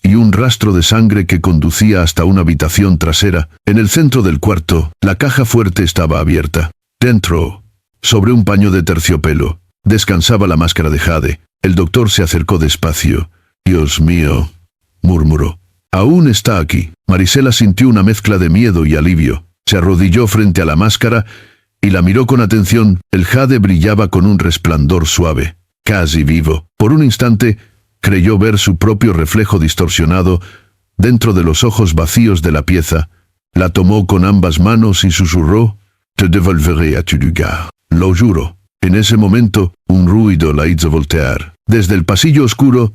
y un rastro de sangre que conducía hasta una habitación trasera. En el centro del cuarto, la caja fuerte estaba abierta. Dentro, sobre un paño de terciopelo, descansaba la máscara de jade. El doctor se acercó despacio. «Dios mío», murmuró. «Aún está aquí». Marisela sintió una mezcla de miedo y alivio. Se arrodilló frente a la máscara y la miró con atención. El jade brillaba con un resplandor suave, casi vivo. Por un instante, creyó ver su propio reflejo distorsionado dentro de los ojos vacíos de la pieza. La tomó con ambas manos y susurró: «Te devolveré a tu lugar. Lo juro». En ese momento, un ruido la hizo voltear. Desde el pasillo oscuro,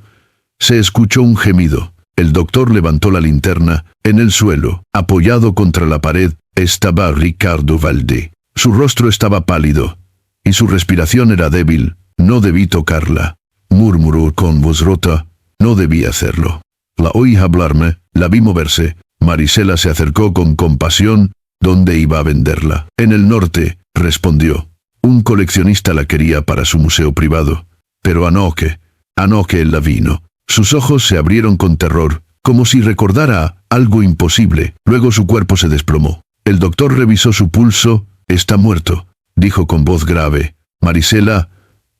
se escuchó un gemido. El doctor levantó la linterna. En el suelo, apoyado contra la pared, estaba Ricardo Valdés. Su rostro estaba pálido, y su respiración era débil. «No debí tocarla», murmuró con voz rota. «No debí hacerlo». La oí hablarme, la vi moverse. Marisela se acercó con compasión. «¿Dónde iba a venderla?» «En el norte», respondió. «Un coleccionista la quería para su museo privado. Pero anoche la vino». Sus ojos se abrieron con terror, como si recordara algo imposible. Luego su cuerpo se desplomó. El doctor revisó su pulso. «Está muerto», dijo con voz grave. Marisela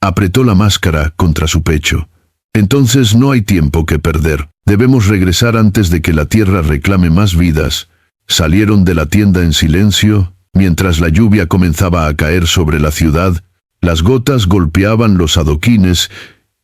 apretó la máscara contra su pecho. «Entonces no hay tiempo que perder. Debemos regresar antes de que la tierra reclame más vidas». Salieron de la tienda en silencio, mientras la lluvia comenzaba a caer sobre la ciudad. Las gotas golpeaban los adoquines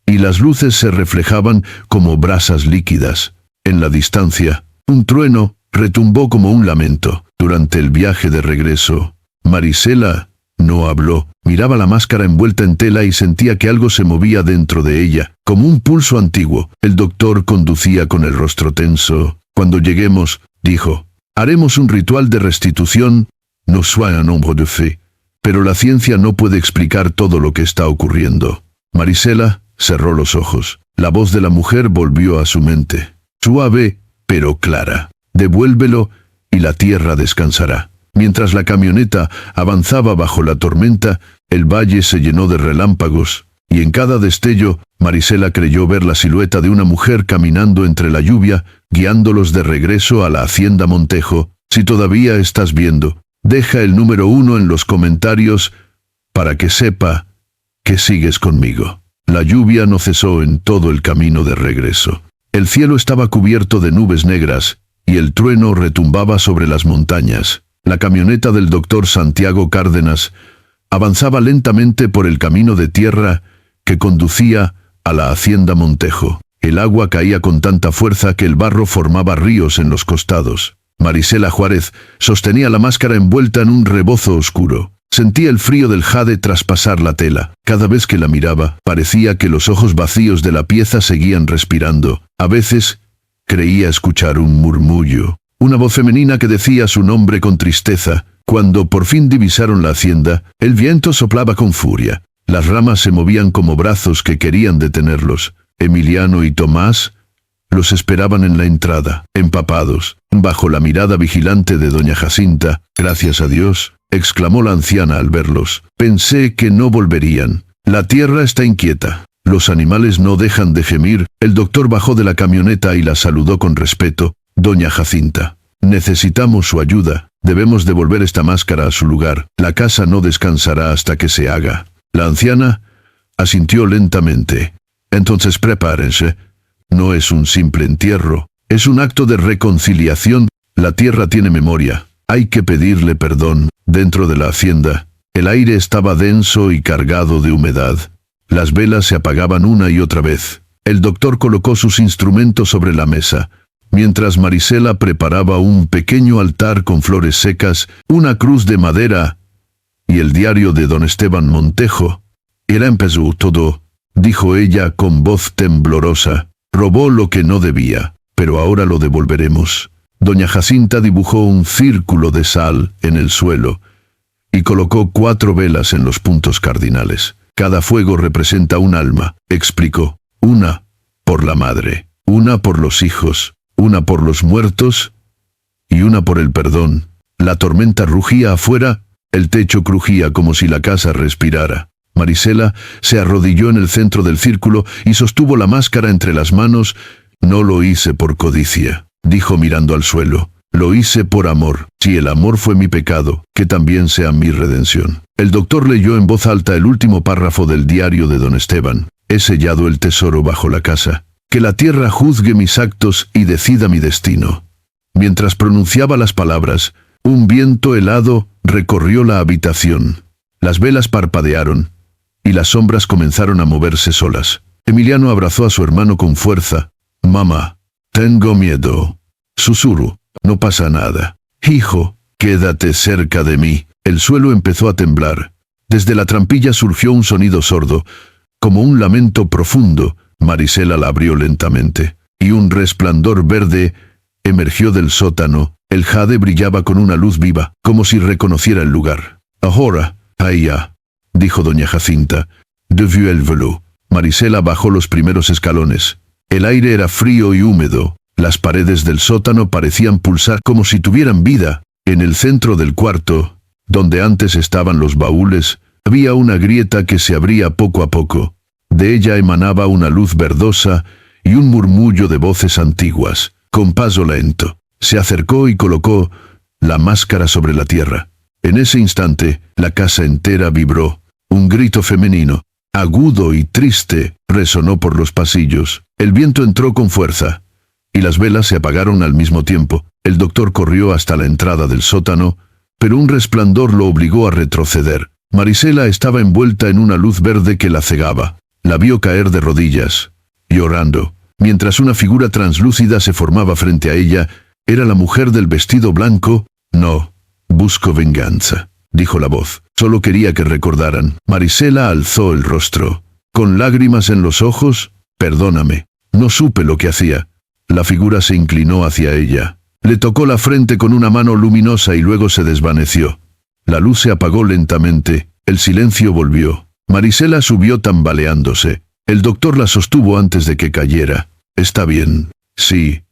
y las luces se reflejaban como brasas líquidas. En la distancia, un trueno retumbó como un lamento. Durante el viaje de regreso, Marisela no habló. Miraba la máscara envuelta en tela y sentía que algo se movía dentro de ella, como un pulso antiguo. El doctor conducía con el rostro tenso. «Cuando lleguemos», dijo, «haremos un ritual de restitución. No soit un nombre de fe». Pero la ciencia no puede explicar todo lo que está ocurriendo. Marisela cerró los ojos. La voz de la mujer volvió a su mente. Suave, pero clara. «Devuélvelo y la tierra descansará». Mientras la camioneta avanzaba bajo la tormenta, el valle se llenó de relámpagos, y en cada destello, Marisela creyó ver la silueta de una mujer caminando entre la lluvia, guiándolos de regreso a la hacienda Montejo. Si todavía estás viendo, deja el número 1 en los comentarios para que sepa que sigues conmigo. La lluvia no cesó en todo el camino de regreso. El cielo estaba cubierto de nubes negras, y el trueno retumbaba sobre las montañas. La camioneta del doctor Santiago Cárdenas avanzaba lentamente por el camino de tierra que conducía a la hacienda Montejo. El agua caía con tanta fuerza que el barro formaba ríos en los costados. Marisela Juárez sostenía la máscara envuelta en un rebozo oscuro. Sentía el frío del jade traspasar la tela. Cada vez que la miraba, parecía que los ojos vacíos de la pieza seguían respirando. A veces, creía escuchar un murmullo. Una voz femenina que decía su nombre con tristeza. Cuando por fin divisaron la hacienda, el viento soplaba con furia. Las ramas se movían como brazos que querían detenerlos. Emiliano y Tomás los esperaban en la entrada, empapados, bajo la mirada vigilante de doña Jacinta. «Gracias a Dios», exclamó la anciana al verlos. «Pensé que no volverían. La tierra está inquieta. Los animales no dejan de gemir». El doctor bajó de la camioneta y la saludó con respeto. «Doña Jacinta, necesitamos su ayuda. Debemos devolver esta máscara a su lugar. La casa no descansará hasta que se haga». La anciana asintió lentamente. «Entonces prepárense. No es un simple entierro, es un acto de reconciliación. La tierra tiene memoria. Hay que pedirle perdón». Dentro de la hacienda, el aire estaba denso y cargado de humedad. Las velas se apagaban una y otra vez. El doctor colocó sus instrumentos sobre la mesa, mientras Marisela preparaba un pequeño altar con flores secas, una cruz de madera y el diario de don Esteban Montejo. «Era empezó todo», dijo ella con voz temblorosa. «Robó lo que no debía, pero ahora lo devolveremos». Doña Jacinta dibujó un círculo de sal en el suelo y colocó 4 velas en los puntos cardinales. «Cada fuego representa un alma», explicó. «Una por la madre, una por los hijos, una por los muertos y una por el perdón». La tormenta rugía afuera, el techo crujía como si la casa respirara. Marisela se arrodilló en el centro del círculo y sostuvo la máscara entre las manos. «No lo hice por codicia», dijo mirando al suelo. «Lo hice por amor. Si el amor fue mi pecado, que también sea mi redención». El doctor leyó en voz alta el último párrafo del diario de don Esteban. «He sellado el tesoro bajo la casa. Que la tierra juzgue mis actos y decida mi destino». Mientras pronunciaba las palabras, un viento helado recorrió la habitación. Las velas parpadearon y las sombras comenzaron a moverse solas. Emiliano abrazó a su hermano con fuerza. «Mamá, tengo miedo», susurró. «No pasa nada. Hijo, quédate cerca de mí». El suelo empezó a temblar. Desde la trampilla surgió un sonido sordo, como un lamento profundo. Marisela la abrió lentamente, y un resplandor verde emergió del sótano. El jade brillaba con una luz viva, como si reconociera el lugar. «Ahora, allá», dijo doña Jacinta. «De vieux el velo». Marisela bajó los primeros escalones. El aire era frío y húmedo. Las paredes del sótano parecían pulsar como si tuvieran vida. En el centro del cuarto, donde antes estaban los baúles, había una grieta que se abría poco a poco. De ella emanaba una luz verdosa y un murmullo de voces antiguas. Con paso lento, se acercó y colocó la máscara sobre la tierra. En ese instante, la casa entera vibró. Un grito femenino, agudo y triste, resonó por los pasillos. El viento entró con fuerza, y las velas se apagaron al mismo tiempo. El doctor corrió hasta la entrada del sótano, pero un resplandor lo obligó a retroceder. Marisela estaba envuelta en una luz verde que la cegaba. La vio caer de rodillas, llorando, mientras una figura translúcida se formaba frente a ella. Era la mujer del vestido blanco. «No, busco venganza», dijo la voz. «Solo quería que recordaran». Marisela alzó el rostro. Con lágrimas en los ojos, «Perdóname, no supe lo que hacía». La figura se inclinó hacia ella. Le tocó la frente con una mano luminosa y luego se desvaneció. La luz se apagó lentamente. El silencio volvió. Marisela subió tambaleándose. El doctor la sostuvo antes de que cayera. «¿Está bien?» «Sí»,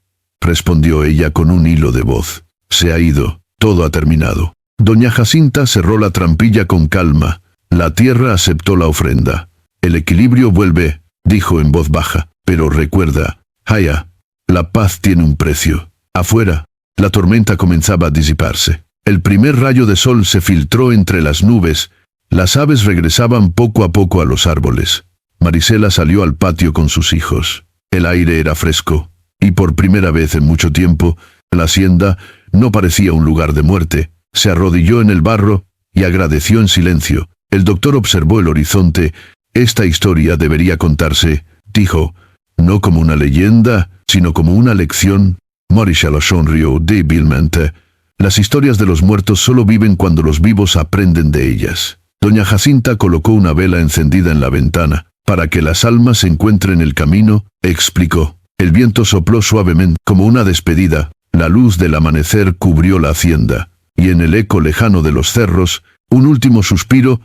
respondió ella con un hilo de voz. «Se ha ido. Todo ha terminado». Doña Jacinta cerró la trampilla con calma. La tierra aceptó la ofrenda. «El equilibrio vuelve», dijo en voz baja. «Pero recuerda, Haya, la paz tiene un precio». Afuera, la tormenta comenzaba a disiparse. El primer rayo de sol se filtró entre las nubes. Las aves regresaban poco a poco a los árboles. Marisela salió al patio con sus hijos. El aire era fresco, y por primera vez en mucho tiempo, la hacienda no parecía un lugar de muerte. Se arrodilló en el barro y agradeció en silencio. El doctor observó el horizonte. «Esta historia debería contarse», dijo, «no como una leyenda, sino como una lección». Marisela sonrió débilmente. Las historias de los muertos solo viven cuando los vivos aprenden de ellas. Doña Jacinta colocó una vela encendida en la ventana. «Para que las almas encuentren el camino», explicó. El viento sopló suavemente, como una despedida. La luz del amanecer cubrió la hacienda. y en el eco lejano de los cerros, un último suspiro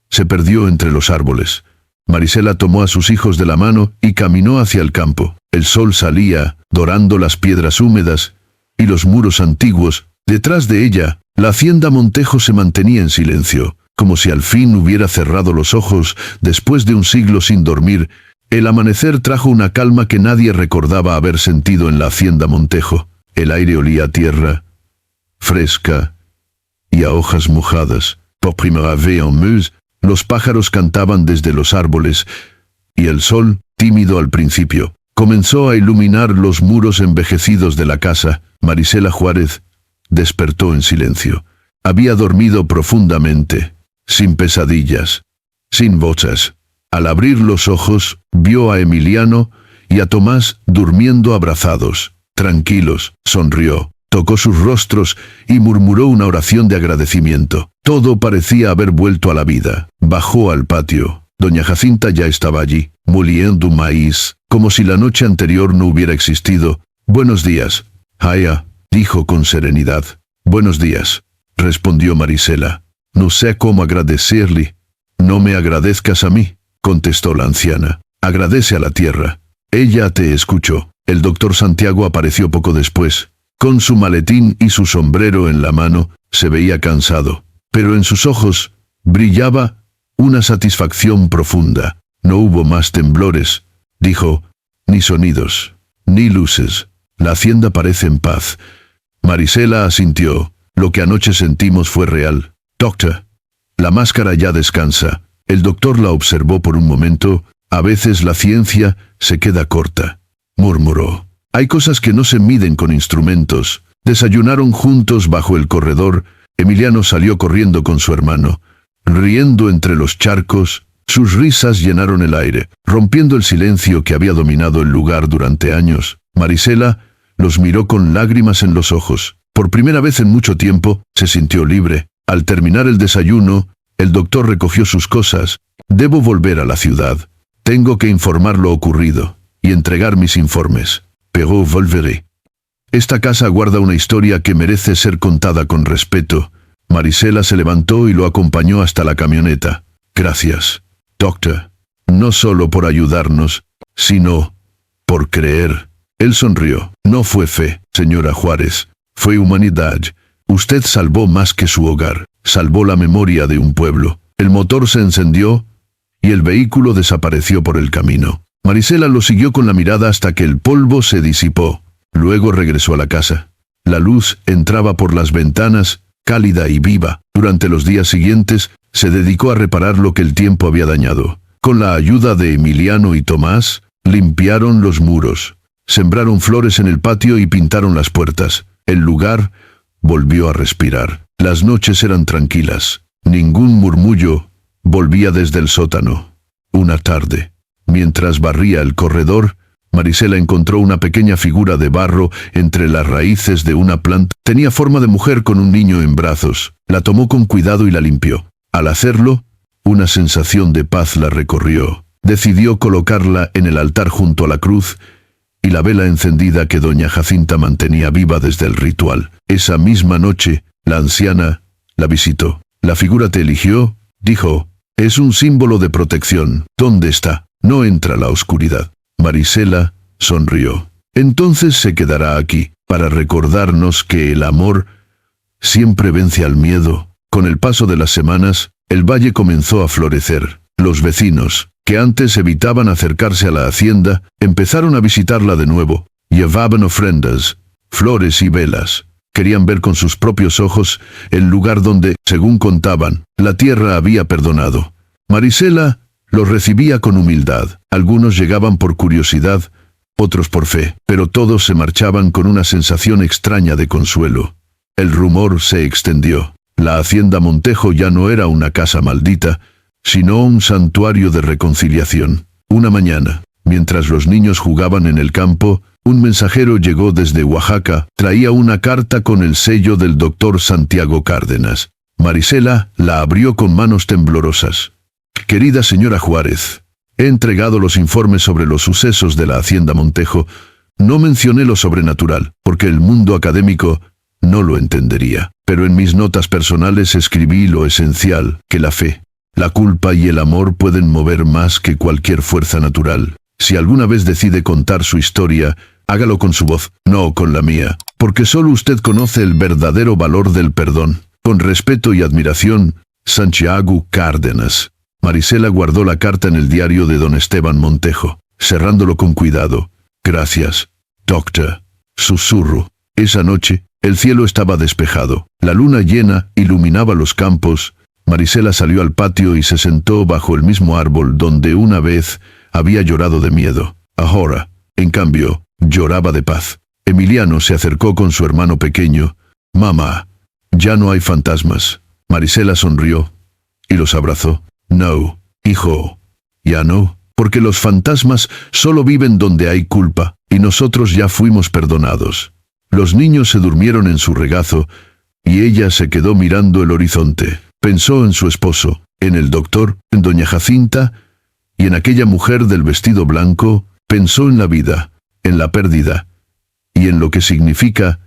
se perdió entre los árboles. Marisela tomó a sus hijos de la mano y caminó hacia el campo. El sol salía, dorando las piedras húmedas y los muros antiguos. Detrás de ella, la hacienda Montejo se mantenía en silencio, como si al fin hubiera cerrado los ojos después de un siglo sin dormir. El amanecer trajo una calma que nadie recordaba haber sentido en la hacienda Montejo. El aire olía a tierra fresca y a hojas mojadas. Por primera vez en Meuse, los pájaros cantaban desde los árboles, y el sol, tímido al principio, comenzó a iluminar los muros envejecidos de la casa. Marisela Juárez despertó en silencio. Había dormido profundamente, sin pesadillas, sin voces. Al abrir los ojos, vio a Emiliano y a Tomás durmiendo abrazados, tranquilos. Sonrió, tocó sus rostros y murmuró una oración de agradecimiento. Todo parecía haber vuelto a la vida. Bajó al patio. Doña Jacinta ya estaba allí, moliendo maíz, como si la noche anterior no hubiera existido. «Buenos días, Haya», dijo con serenidad. «Buenos días», respondió Marisela. «No sé cómo agradecerle». «No me agradezcas a mí», contestó la anciana. «Agradece a la tierra. Ella te escuchó». El doctor Santiago apareció poco después. Con su maletín y su sombrero en la mano, se veía cansado, pero en sus ojos brillaba una satisfacción profunda. «No hubo más temblores», dijo, «ni sonidos, ni luces. La hacienda parece en paz». Marisela asintió. «Lo que anoche sentimos fue real. Doctor, la máscara ya descansa». El doctor la observó por un momento. «A veces la ciencia se queda corta», murmuró. «Hay cosas que no se miden con instrumentos». Desayunaron juntos bajo el corredor. Emiliano salió corriendo con su hermano, riendo entre los charcos. Sus risas llenaron el aire, rompiendo el silencio que había dominado el lugar durante años. Marisela los miró con lágrimas en los ojos. Por primera vez en mucho tiempo, se sintió libre. Al terminar el desayuno, el doctor recogió sus cosas. «Debo volver a la ciudad. Tengo que informar lo ocurrido y entregar mis informes. Pero volveré. Esta casa guarda una historia que merece ser contada con respeto». Marisela se levantó y lo acompañó hasta la camioneta. «Gracias, doctor. No solo por ayudarnos, sino por creer». Él sonrió. «No fue fe, señora Juárez. Fue humanidad. Usted salvó más que su hogar. Salvó la memoria de un pueblo». El motor se encendió y el vehículo desapareció por el camino. Marisela lo siguió con la mirada hasta que el polvo se disipó. Luego regresó a la casa. La luz entraba por las ventanas, cálida y viva. Durante los días siguientes, se dedicó a reparar lo que el tiempo había dañado. Con la ayuda de Emiliano y Tomás, limpiaron los muros, sembraron flores en el patio y pintaron las puertas. El lugar volvió a respirar. Las noches eran tranquilas. Ningún murmullo volvía desde el sótano. Una tarde, mientras barría el corredor, Marisela encontró una pequeña figura de barro entre las raíces de una planta. Tenía forma de mujer con un niño en brazos. La tomó con cuidado y la limpió. Al hacerlo, una sensación de paz la recorrió. Decidió colocarla en el altar junto a la cruz y la vela encendida que doña Jacinta mantenía viva desde el ritual. Esa misma noche, la anciana la visitó. «La figura te eligió», dijo. «Es un símbolo de protección. ¿Dónde está? No entra la oscuridad». Marisela sonrió. «Entonces se quedará aquí, para recordarnos que el amor siempre vence al miedo». Con el paso de las semanas, el valle comenzó a florecer. Los vecinos, que antes evitaban acercarse a la hacienda, empezaron a visitarla de nuevo. Llevaban ofrendas, flores y velas. Querían ver con sus propios ojos el lugar donde, según contaban, la tierra había perdonado. Marisela los recibía con humildad. Algunos llegaban por curiosidad, otros por fe, pero todos se marchaban con una sensación extraña de consuelo. El rumor se extendió. La hacienda Montejo ya no era una casa maldita, sino un santuario de reconciliación. Una mañana, mientras los niños jugaban en el campo, un mensajero llegó desde Oaxaca. Traía una carta con el sello del doctor Santiago Cárdenas. Marisela la abrió con manos temblorosas. «Querida señora Juárez, he entregado los informes sobre los sucesos de la hacienda Montejo. No mencioné lo sobrenatural, porque el mundo académico no lo entendería. pero en mis notas personales escribí lo esencial, que la fe, la culpa y el amor pueden mover más que cualquier fuerza natural. Si alguna vez decide contar su historia, hágalo con su voz, no con la mía, porque solo usted conoce el verdadero valor del perdón. Con respeto y admiración, Santiago Cárdenas. Marisela guardó la carta en el diario de don Esteban Montejo, cerrándolo con cuidado. Gracias, doctor. Susurro. Esa noche, el cielo estaba despejado. La luna llena iluminaba los campos. Marisela salió al patio y se sentó bajo el mismo árbol donde una vez había llorado de miedo. Ahora, en cambio, lloraba de paz. Emiliano se acercó con su hermano pequeño. Mamá, ya no hay fantasmas. Marisela sonrió y los abrazó. No, hijo, ya no, porque los fantasmas solo viven donde hay culpa, y nosotros ya fuimos perdonados. Los niños se durmieron en su regazo, y ella se quedó mirando el horizonte. Pensó en su esposo, en el doctor, en doña Jacinta, y en aquella mujer del vestido blanco. Pensó en la vida, en la pérdida, y en lo que significa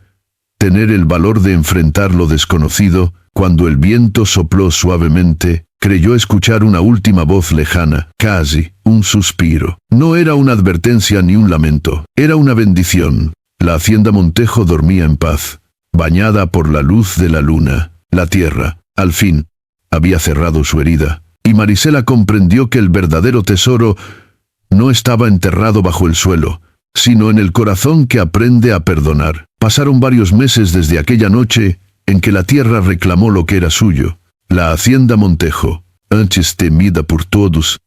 tener el valor de enfrentar lo desconocido. Cuando el viento sopló suavemente, creyó escuchar una última voz lejana, casi un suspiro. No era una advertencia ni un lamento, era una bendición. La hacienda Montejo dormía en paz, bañada por la luz de la luna. La tierra, al fin, había cerrado su herida, y Marisela comprendió que el verdadero tesoro no estaba enterrado bajo el suelo, sino en el corazón que aprende a perdonar. Pasaron varios meses desde aquella noche en que la tierra reclamó lo que era suyo. La hacienda Montejo, antes temida por todos,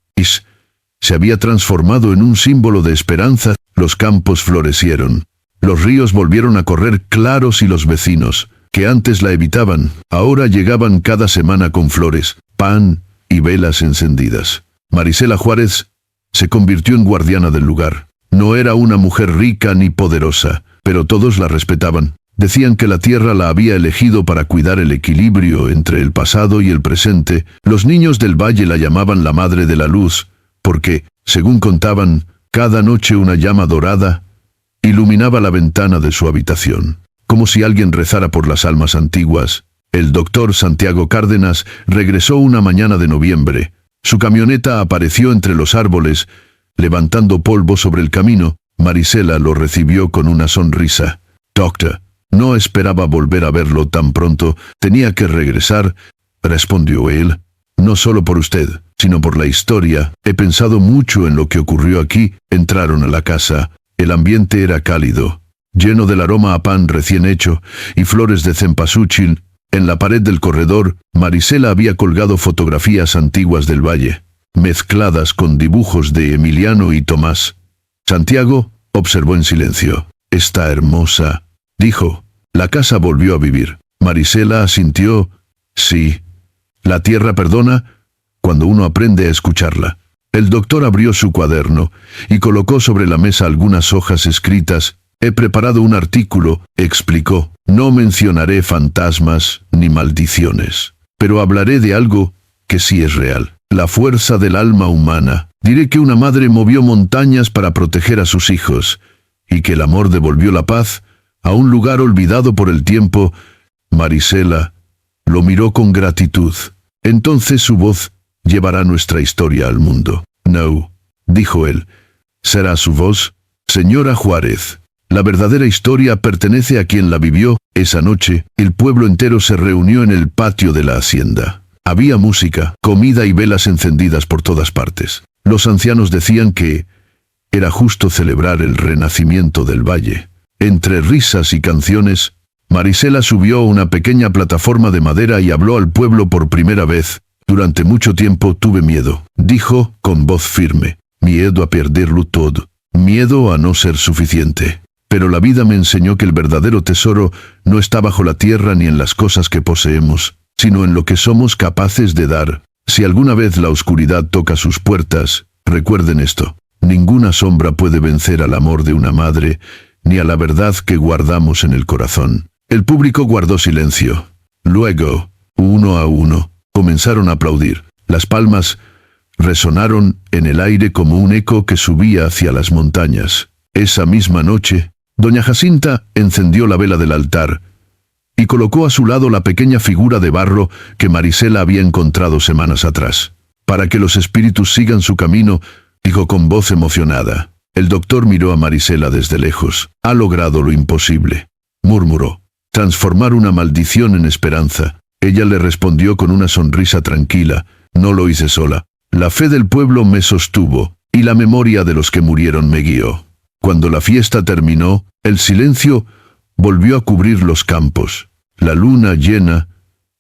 se había transformado en un símbolo de esperanza. Los campos florecieron. Los ríos volvieron a correr claros y los vecinos, que antes la evitaban, ahora llegaban cada semana con flores, pan y velas encendidas. Marisela Juárez se convirtió en guardiana del lugar. No era una mujer rica ni poderosa, pero todos la respetaban. Decían que la tierra la había elegido para cuidar el equilibrio entre el pasado y el presente. Los niños del valle la llamaban la Madre de la Luz, porque, según contaban, cada noche una llama dorada iluminaba la ventana de su habitación. Como si alguien rezara por las almas antiguas, el doctor Santiago Cárdenas regresó una mañana de noviembre. Su camioneta apareció entre los árboles, levantando polvo sobre el camino. Marisela lo recibió con una sonrisa. Doctor, no esperaba volver a verlo tan pronto. Tenía que regresar, respondió él. No solo por usted, sino por la historia. He pensado mucho en lo que ocurrió aquí. Entraron a la casa. El ambiente era cálido, lleno del aroma a pan recién hecho y flores de cempasúchil. En la pared del corredor, Marisela había colgado fotografías antiguas del valle, mezcladas con dibujos de Emiliano y Tomás. Santiago observó en silencio. Está hermosa, dijo. La casa volvió a vivir. Marisela asintió. Sí. La tierra perdona cuando uno aprende a escucharla. El doctor abrió su cuaderno y colocó sobre la mesa algunas hojas escritas. He preparado un artículo, explicó. No mencionaré fantasmas ni maldiciones, pero hablaré de algo que sí es real. La fuerza del alma humana. Diré que una madre movió montañas para proteger a sus hijos, y que el amor devolvió la paz a un lugar olvidado por el tiempo. Marisela lo miró con gratitud. Entonces su voz llevará nuestra historia al mundo. No, dijo él. ¿Será su voz? Señora Juárez, la verdadera historia pertenece a quien la vivió. Esa noche, el pueblo entero se reunió en el patio de la hacienda. Había música, comida y velas encendidas por todas partes. Los ancianos decían que era justo celebrar el renacimiento del valle. Entre risas y canciones, Marisela subió a una pequeña plataforma de madera y habló al pueblo por primera vez. Durante mucho tiempo tuve miedo, dijo con voz firme. Miedo a perderlo todo. Miedo a no ser suficiente. Pero la vida me enseñó que el verdadero tesoro no está bajo la tierra ni en las cosas que poseemos, sino en lo que somos capaces de dar. Si alguna vez la oscuridad toca sus puertas, recuerden esto. Ninguna sombra puede vencer al amor de una madre, ni a la verdad que guardamos en el corazón. El público guardó silencio. Luego, uno a uno, comenzaron a aplaudir. Las palmas resonaron en el aire como un eco que subía hacia las montañas. Esa misma noche, doña Jacinta encendió la vela del altar y colocó a su lado la pequeña figura de barro que Marisela había encontrado semanas atrás. «Para que los espíritus sigan su camino», dijo con voz emocionada. El doctor miró a Marisela desde lejos. «Ha logrado lo imposible», murmuró. «Transformar una maldición en esperanza». Ella le respondió con una sonrisa tranquila. «No lo hice sola. La fe del pueblo me sostuvo, y la memoria de los que murieron me guió». Cuando la fiesta terminó, el silencio volvió a cubrir los campos. La luna llena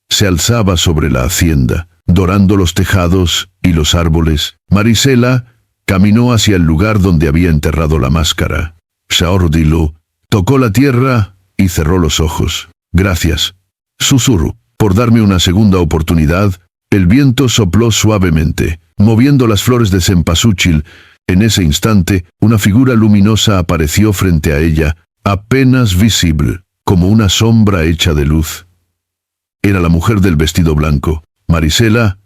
se alzaba sobre la hacienda, dorando los tejados y los árboles. Marisela caminó hacia el lugar donde había enterrado la máscara. Shaordilo tocó la tierra y cerró los ojos. «Gracias», susurró, «por darme una segunda oportunidad». El viento sopló suavemente, moviendo las flores de cempasúchil. En ese instante, una figura luminosa apareció frente a ella, apenas visible, como una sombra hecha de luz. Era la mujer del vestido blanco. Marisela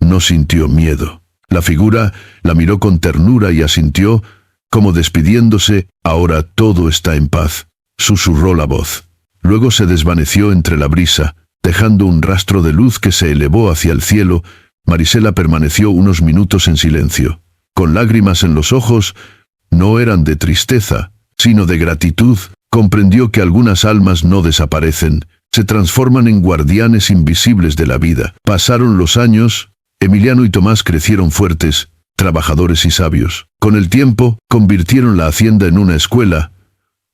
no sintió miedo. La figura la miró con ternura y asintió, como despidiéndose. «Ahora todo está en paz», susurró la voz. Luego se desvaneció entre la brisa, dejando un rastro de luz que se elevó hacia el cielo. Marisela permaneció unos minutos en silencio. Con lágrimas en los ojos, no eran de tristeza, sino de gratitud. Comprendió que algunas almas no desaparecen, se transforman en guardianes invisibles de la vida. Pasaron los años, Emiliano y Tomás crecieron fuertes, trabajadores y sabios. Con el tiempo, convirtieron la hacienda en una escuela,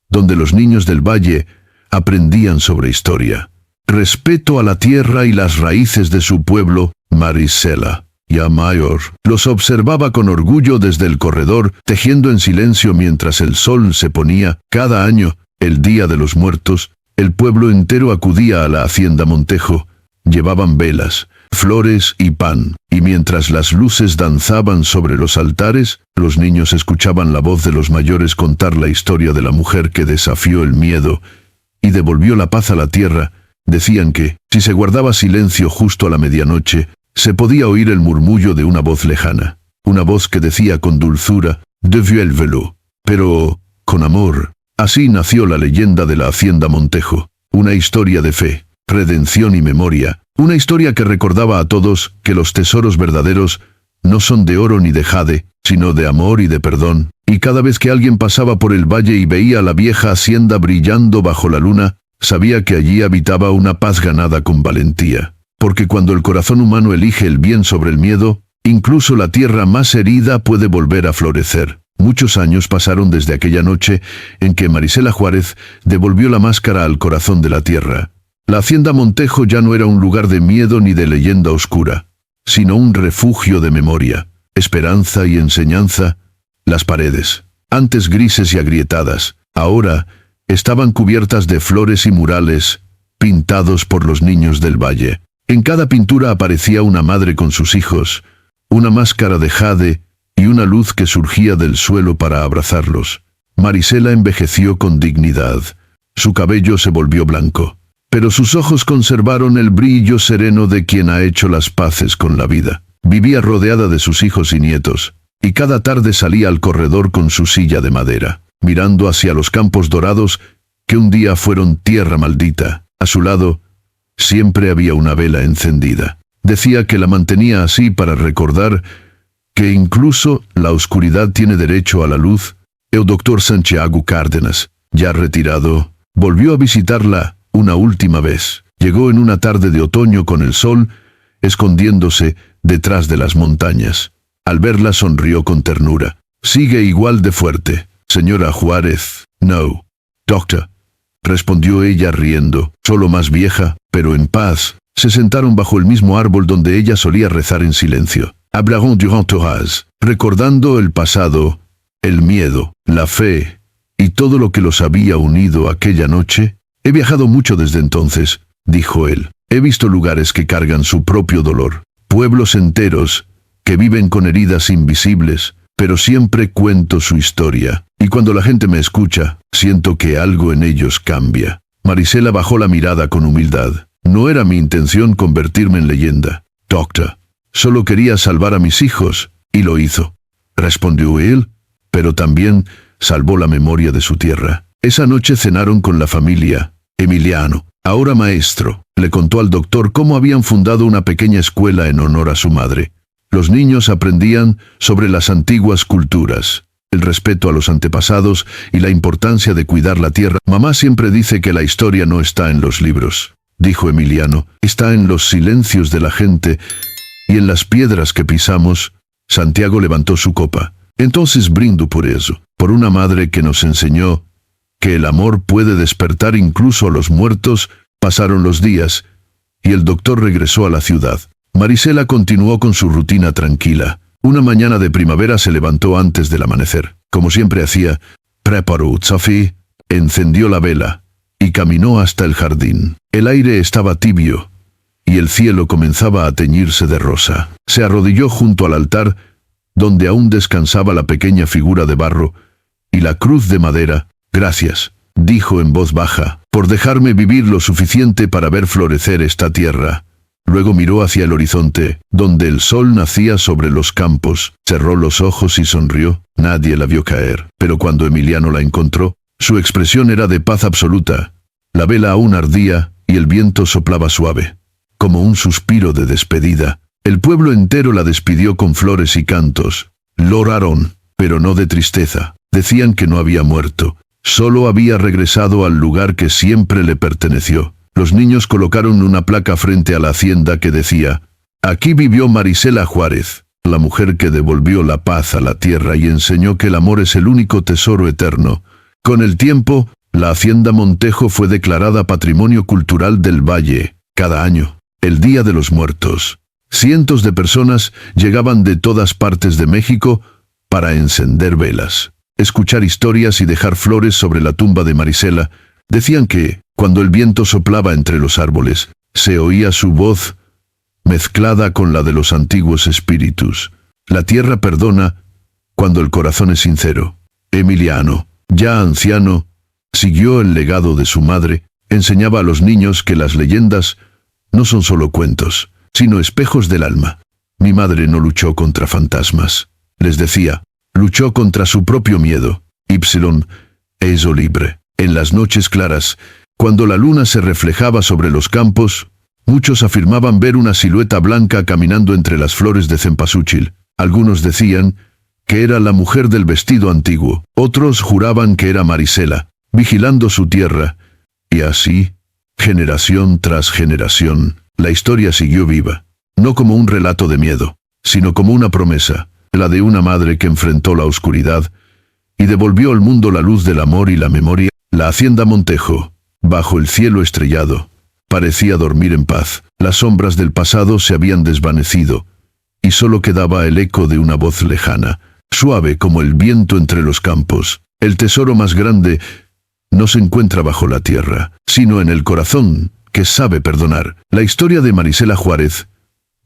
donde los niños del valle aprendían sobre historia. Respeto a la tierra y las raíces de su pueblo. Marisela, ya mayor, los observaba con orgullo desde el corredor, tejiendo en silencio mientras el sol se ponía. Cada año, el Día de los Muertos, el pueblo entero acudía a la hacienda Montejo. Llevaban velas, flores y pan, y mientras las luces danzaban sobre los altares, los niños escuchaban la voz de los mayores contar la historia de la mujer que desafió el miedo y devolvió la paz a la tierra. Decían que, si se guardaba silencio justo a la medianoche, se podía oír el murmullo de una voz lejana, una voz que decía con dulzura, «Devuélvelo», pero con amor. Así nació la leyenda de la hacienda Montejo, una historia de fe, redención y memoria, una historia que recordaba a todos que los tesoros verdaderos no son de oro ni de jade, sino de amor y de perdón. Y cada vez que alguien pasaba por el valle y veía la vieja hacienda brillando bajo la luna, sabía que allí habitaba una paz ganada con valentía. Porque cuando el corazón humano elige el bien sobre el miedo, incluso la tierra más herida puede volver a florecer. Muchos años pasaron desde aquella noche en que Marisela Juárez devolvió la máscara al corazón de la tierra. La hacienda Montejo ya no era un lugar de miedo ni de leyenda oscura, sino un refugio de memoria, esperanza y enseñanza. Las paredes, antes grises y agrietadas, ahora estaban cubiertas de flores y murales, pintados por los niños del valle. En cada pintura aparecía una madre con sus hijos, una máscara de jade y una luz que surgía del suelo para abrazarlos. Marisela envejeció con dignidad. Su cabello se volvió blanco, pero sus ojos conservaron el brillo sereno de quien ha hecho las paces con la vida. Vivía rodeada de sus hijos y nietos, y cada tarde salía al corredor con su silla de madera, mirando hacia los campos dorados que un día fueron tierra maldita. A su lado, siempre había una vela encendida. Decía que la mantenía así para recordar que incluso la oscuridad tiene derecho a la luz. El doctor Santiago Cárdenas, ya retirado, volvió a visitarla una última vez. Llegó en una tarde de otoño con el sol escondiéndose detrás de las montañas. Al verla sonrió con ternura. «Sigue igual de fuerte, señora Juárez». «No, doctor», respondió ella riendo, «solo más vieja, pero en paz». Se sentaron bajo el mismo árbol donde ella solía rezar en silencio. Hablaron durant horas, recordando el pasado, el miedo, la fe y todo lo que los había unido aquella noche. «He viajado mucho desde entonces», dijo él. «He visto lugares que cargan su propio dolor, pueblos enteros que viven con heridas invisibles, pero siempre cuento su historia, y cuando la gente me escucha, siento que algo en ellos cambia». Marisela bajó la mirada con humildad. «No era mi intención convertirme en leyenda, doctor. Solo quería salvar a mis hijos, y lo hizo», respondió él, «pero también salvó la memoria de su tierra». Esa noche cenaron con la familia. Emiliano, Ahora maestro, le contó al doctor cómo habían fundado una pequeña escuela en honor a su madre. Los niños aprendían sobre las antiguas culturas, el respeto a los antepasados y la importancia de cuidar la tierra. Mamá siempre dice que la historia no está en los libros, dijo Emiliano, está en los silencios de la gente y en las piedras que pisamos. Santiago levantó su copa. Entonces brindo por eso, por una madre que nos enseñó que el amor puede despertar incluso a los muertos. Pasaron los días, y el doctor regresó a la ciudad. Marisela continuó con su rutina tranquila. Una mañana de primavera se levantó antes del amanecer. Como siempre hacía, preparó Sophie, encendió la vela, y caminó hasta el jardín. El aire estaba tibio, y el cielo comenzaba a teñirse de rosa. Se arrodilló junto al altar, donde aún descansaba la pequeña figura de barro, y la cruz de madera. Gracias, dijo en voz baja, por dejarme vivir lo suficiente para ver florecer esta tierra. Luego miró hacia el horizonte, donde el sol nacía sobre los campos, cerró los ojos y sonrió. Nadie la vio caer, pero cuando Emiliano la encontró, su expresión era de paz absoluta. La vela aún ardía, y el viento soplaba suave, como un suspiro de despedida. El pueblo entero la despidió con flores y cantos. Lloraron, pero no de tristeza. Decían que no había muerto. Solo había regresado al lugar que siempre le perteneció. Los niños colocaron una placa frente a la hacienda que decía: «Aquí vivió Marisela Juárez, la mujer que devolvió la paz a la tierra y enseñó que el amor es el único tesoro eterno». Con el tiempo, la hacienda Montejo fue declarada Patrimonio Cultural del Valle. Cada año, el Día de los Muertos, cientos de personas llegaban de todas partes de México para encender velas, escuchar historias y dejar flores sobre la tumba de Marisela. Decían que, cuando el viento soplaba entre los árboles, se oía su voz mezclada con la de los antiguos espíritus. La tierra perdona cuando el corazón es sincero. Emiliano, ya anciano, siguió el legado de su madre. Enseñaba a los niños que las leyendas no son solo cuentos, sino espejos del alma. Mi madre no luchó contra fantasmas, les decía, luchó contra su propio miedo. Eso libre. En las noches claras, cuando la luna se reflejaba sobre los campos, muchos afirmaban ver una silueta blanca caminando entre las flores de cempasúchil. Algunos decían que era la mujer del vestido antiguo. Otros juraban que era Marisela, vigilando su tierra. Y así, generación tras generación, la historia siguió viva. No como un relato de miedo, sino como una promesa, la de una madre que enfrentó la oscuridad y devolvió al mundo la luz del amor y la memoria. La hacienda Montejo, bajo el cielo estrellado, parecía dormir en paz. Las sombras del pasado se habían desvanecido, y solo quedaba el eco de una voz lejana, suave como el viento entre los campos. El tesoro más grande no se encuentra bajo la tierra, sino en el corazón, que sabe perdonar. La historia de Marisela Juárez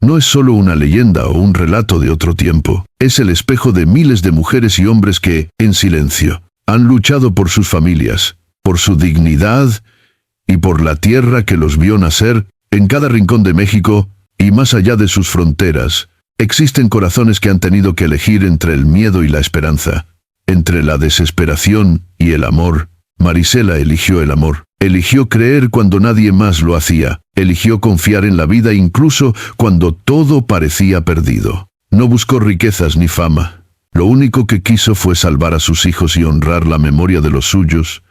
no es solo una leyenda o un relato de otro tiempo. Es el espejo de miles de mujeres y hombres que, en silencio, han luchado por sus familias, por su dignidad y por la tierra que los vio nacer. En cada rincón de México, y más allá de sus fronteras, existen corazones que han tenido que elegir entre el miedo y la esperanza, entre la desesperación y el amor. Marisela eligió el amor, eligió creer cuando nadie más lo hacía, eligió confiar en la vida incluso cuando todo parecía perdido. No buscó riquezas ni fama. Lo único que quiso fue salvar a sus hijos y honrar la memoria de los suyos.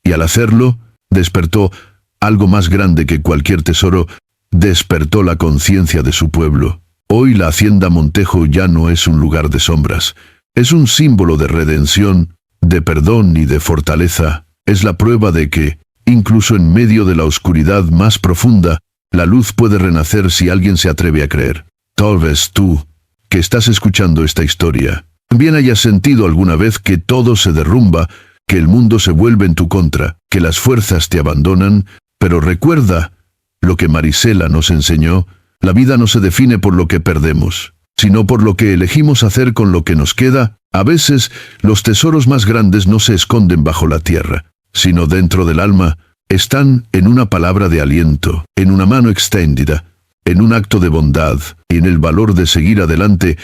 Y al hacerlo, despertó algo más grande que cualquier tesoro, despertó la conciencia de su pueblo. Hoy la hacienda Montejo ya no es un lugar de sombras, es un símbolo de redención, de perdón y de fortaleza. Es la prueba de que, incluso en medio de la oscuridad más profunda, la luz puede renacer si alguien se atreve a creer. Tal vez tú, que estás escuchando esta historia, también hayas sentido alguna vez que todo se derrumba, que el mundo se vuelve en tu contra, que las fuerzas te abandonan, pero recuerda lo que Marisela nos enseñó: la vida no se define por lo que perdemos, sino por lo que elegimos hacer con lo que nos queda. A veces, los tesoros más grandes no se esconden bajo la tierra, sino dentro del alma. Están en una palabra de aliento, en una mano extendida, en un acto de bondad, y en el valor de seguir adelante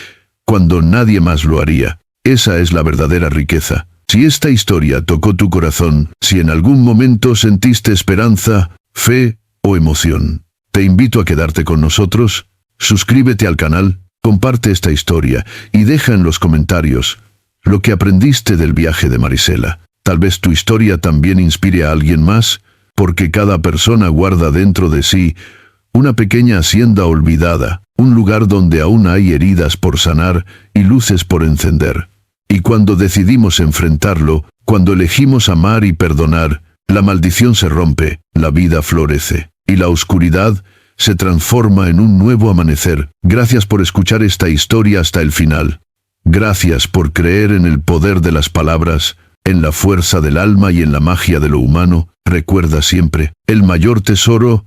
cuando nadie más lo haría. Esa es la verdadera riqueza. Si esta historia tocó tu corazón, si en algún momento sentiste esperanza, fe o emoción. Te invito a quedarte con nosotros, suscríbete al canal, comparte esta historia y deja en los comentarios lo que aprendiste del viaje de Marisela. Tal vez tu historia también inspire a alguien más, porque cada persona guarda dentro de sí una pequeña hacienda olvidada, un lugar donde aún hay heridas por sanar y luces por encender. Y cuando decidimos enfrentarlo, cuando elegimos amar y perdonar, la maldición se rompe, la vida florece, y la oscuridad se transforma en un nuevo amanecer. Gracias por escuchar esta historia hasta el final. Gracias por creer en el poder de las palabras, en la fuerza del alma y en la magia de lo humano. Recuerda siempre, el mayor tesoro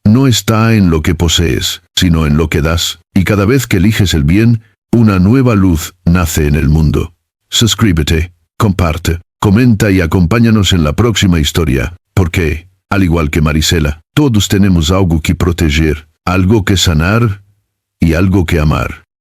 no está en lo que posees, sino en lo que das, y cada vez que eliges el bien, una nueva luz nace en el mundo. Suscríbete, comparte, comenta y acompáñanos en la próxima historia, porque, al igual que Marisela, todos tenemos algo que proteger, algo que sanar y algo que amar.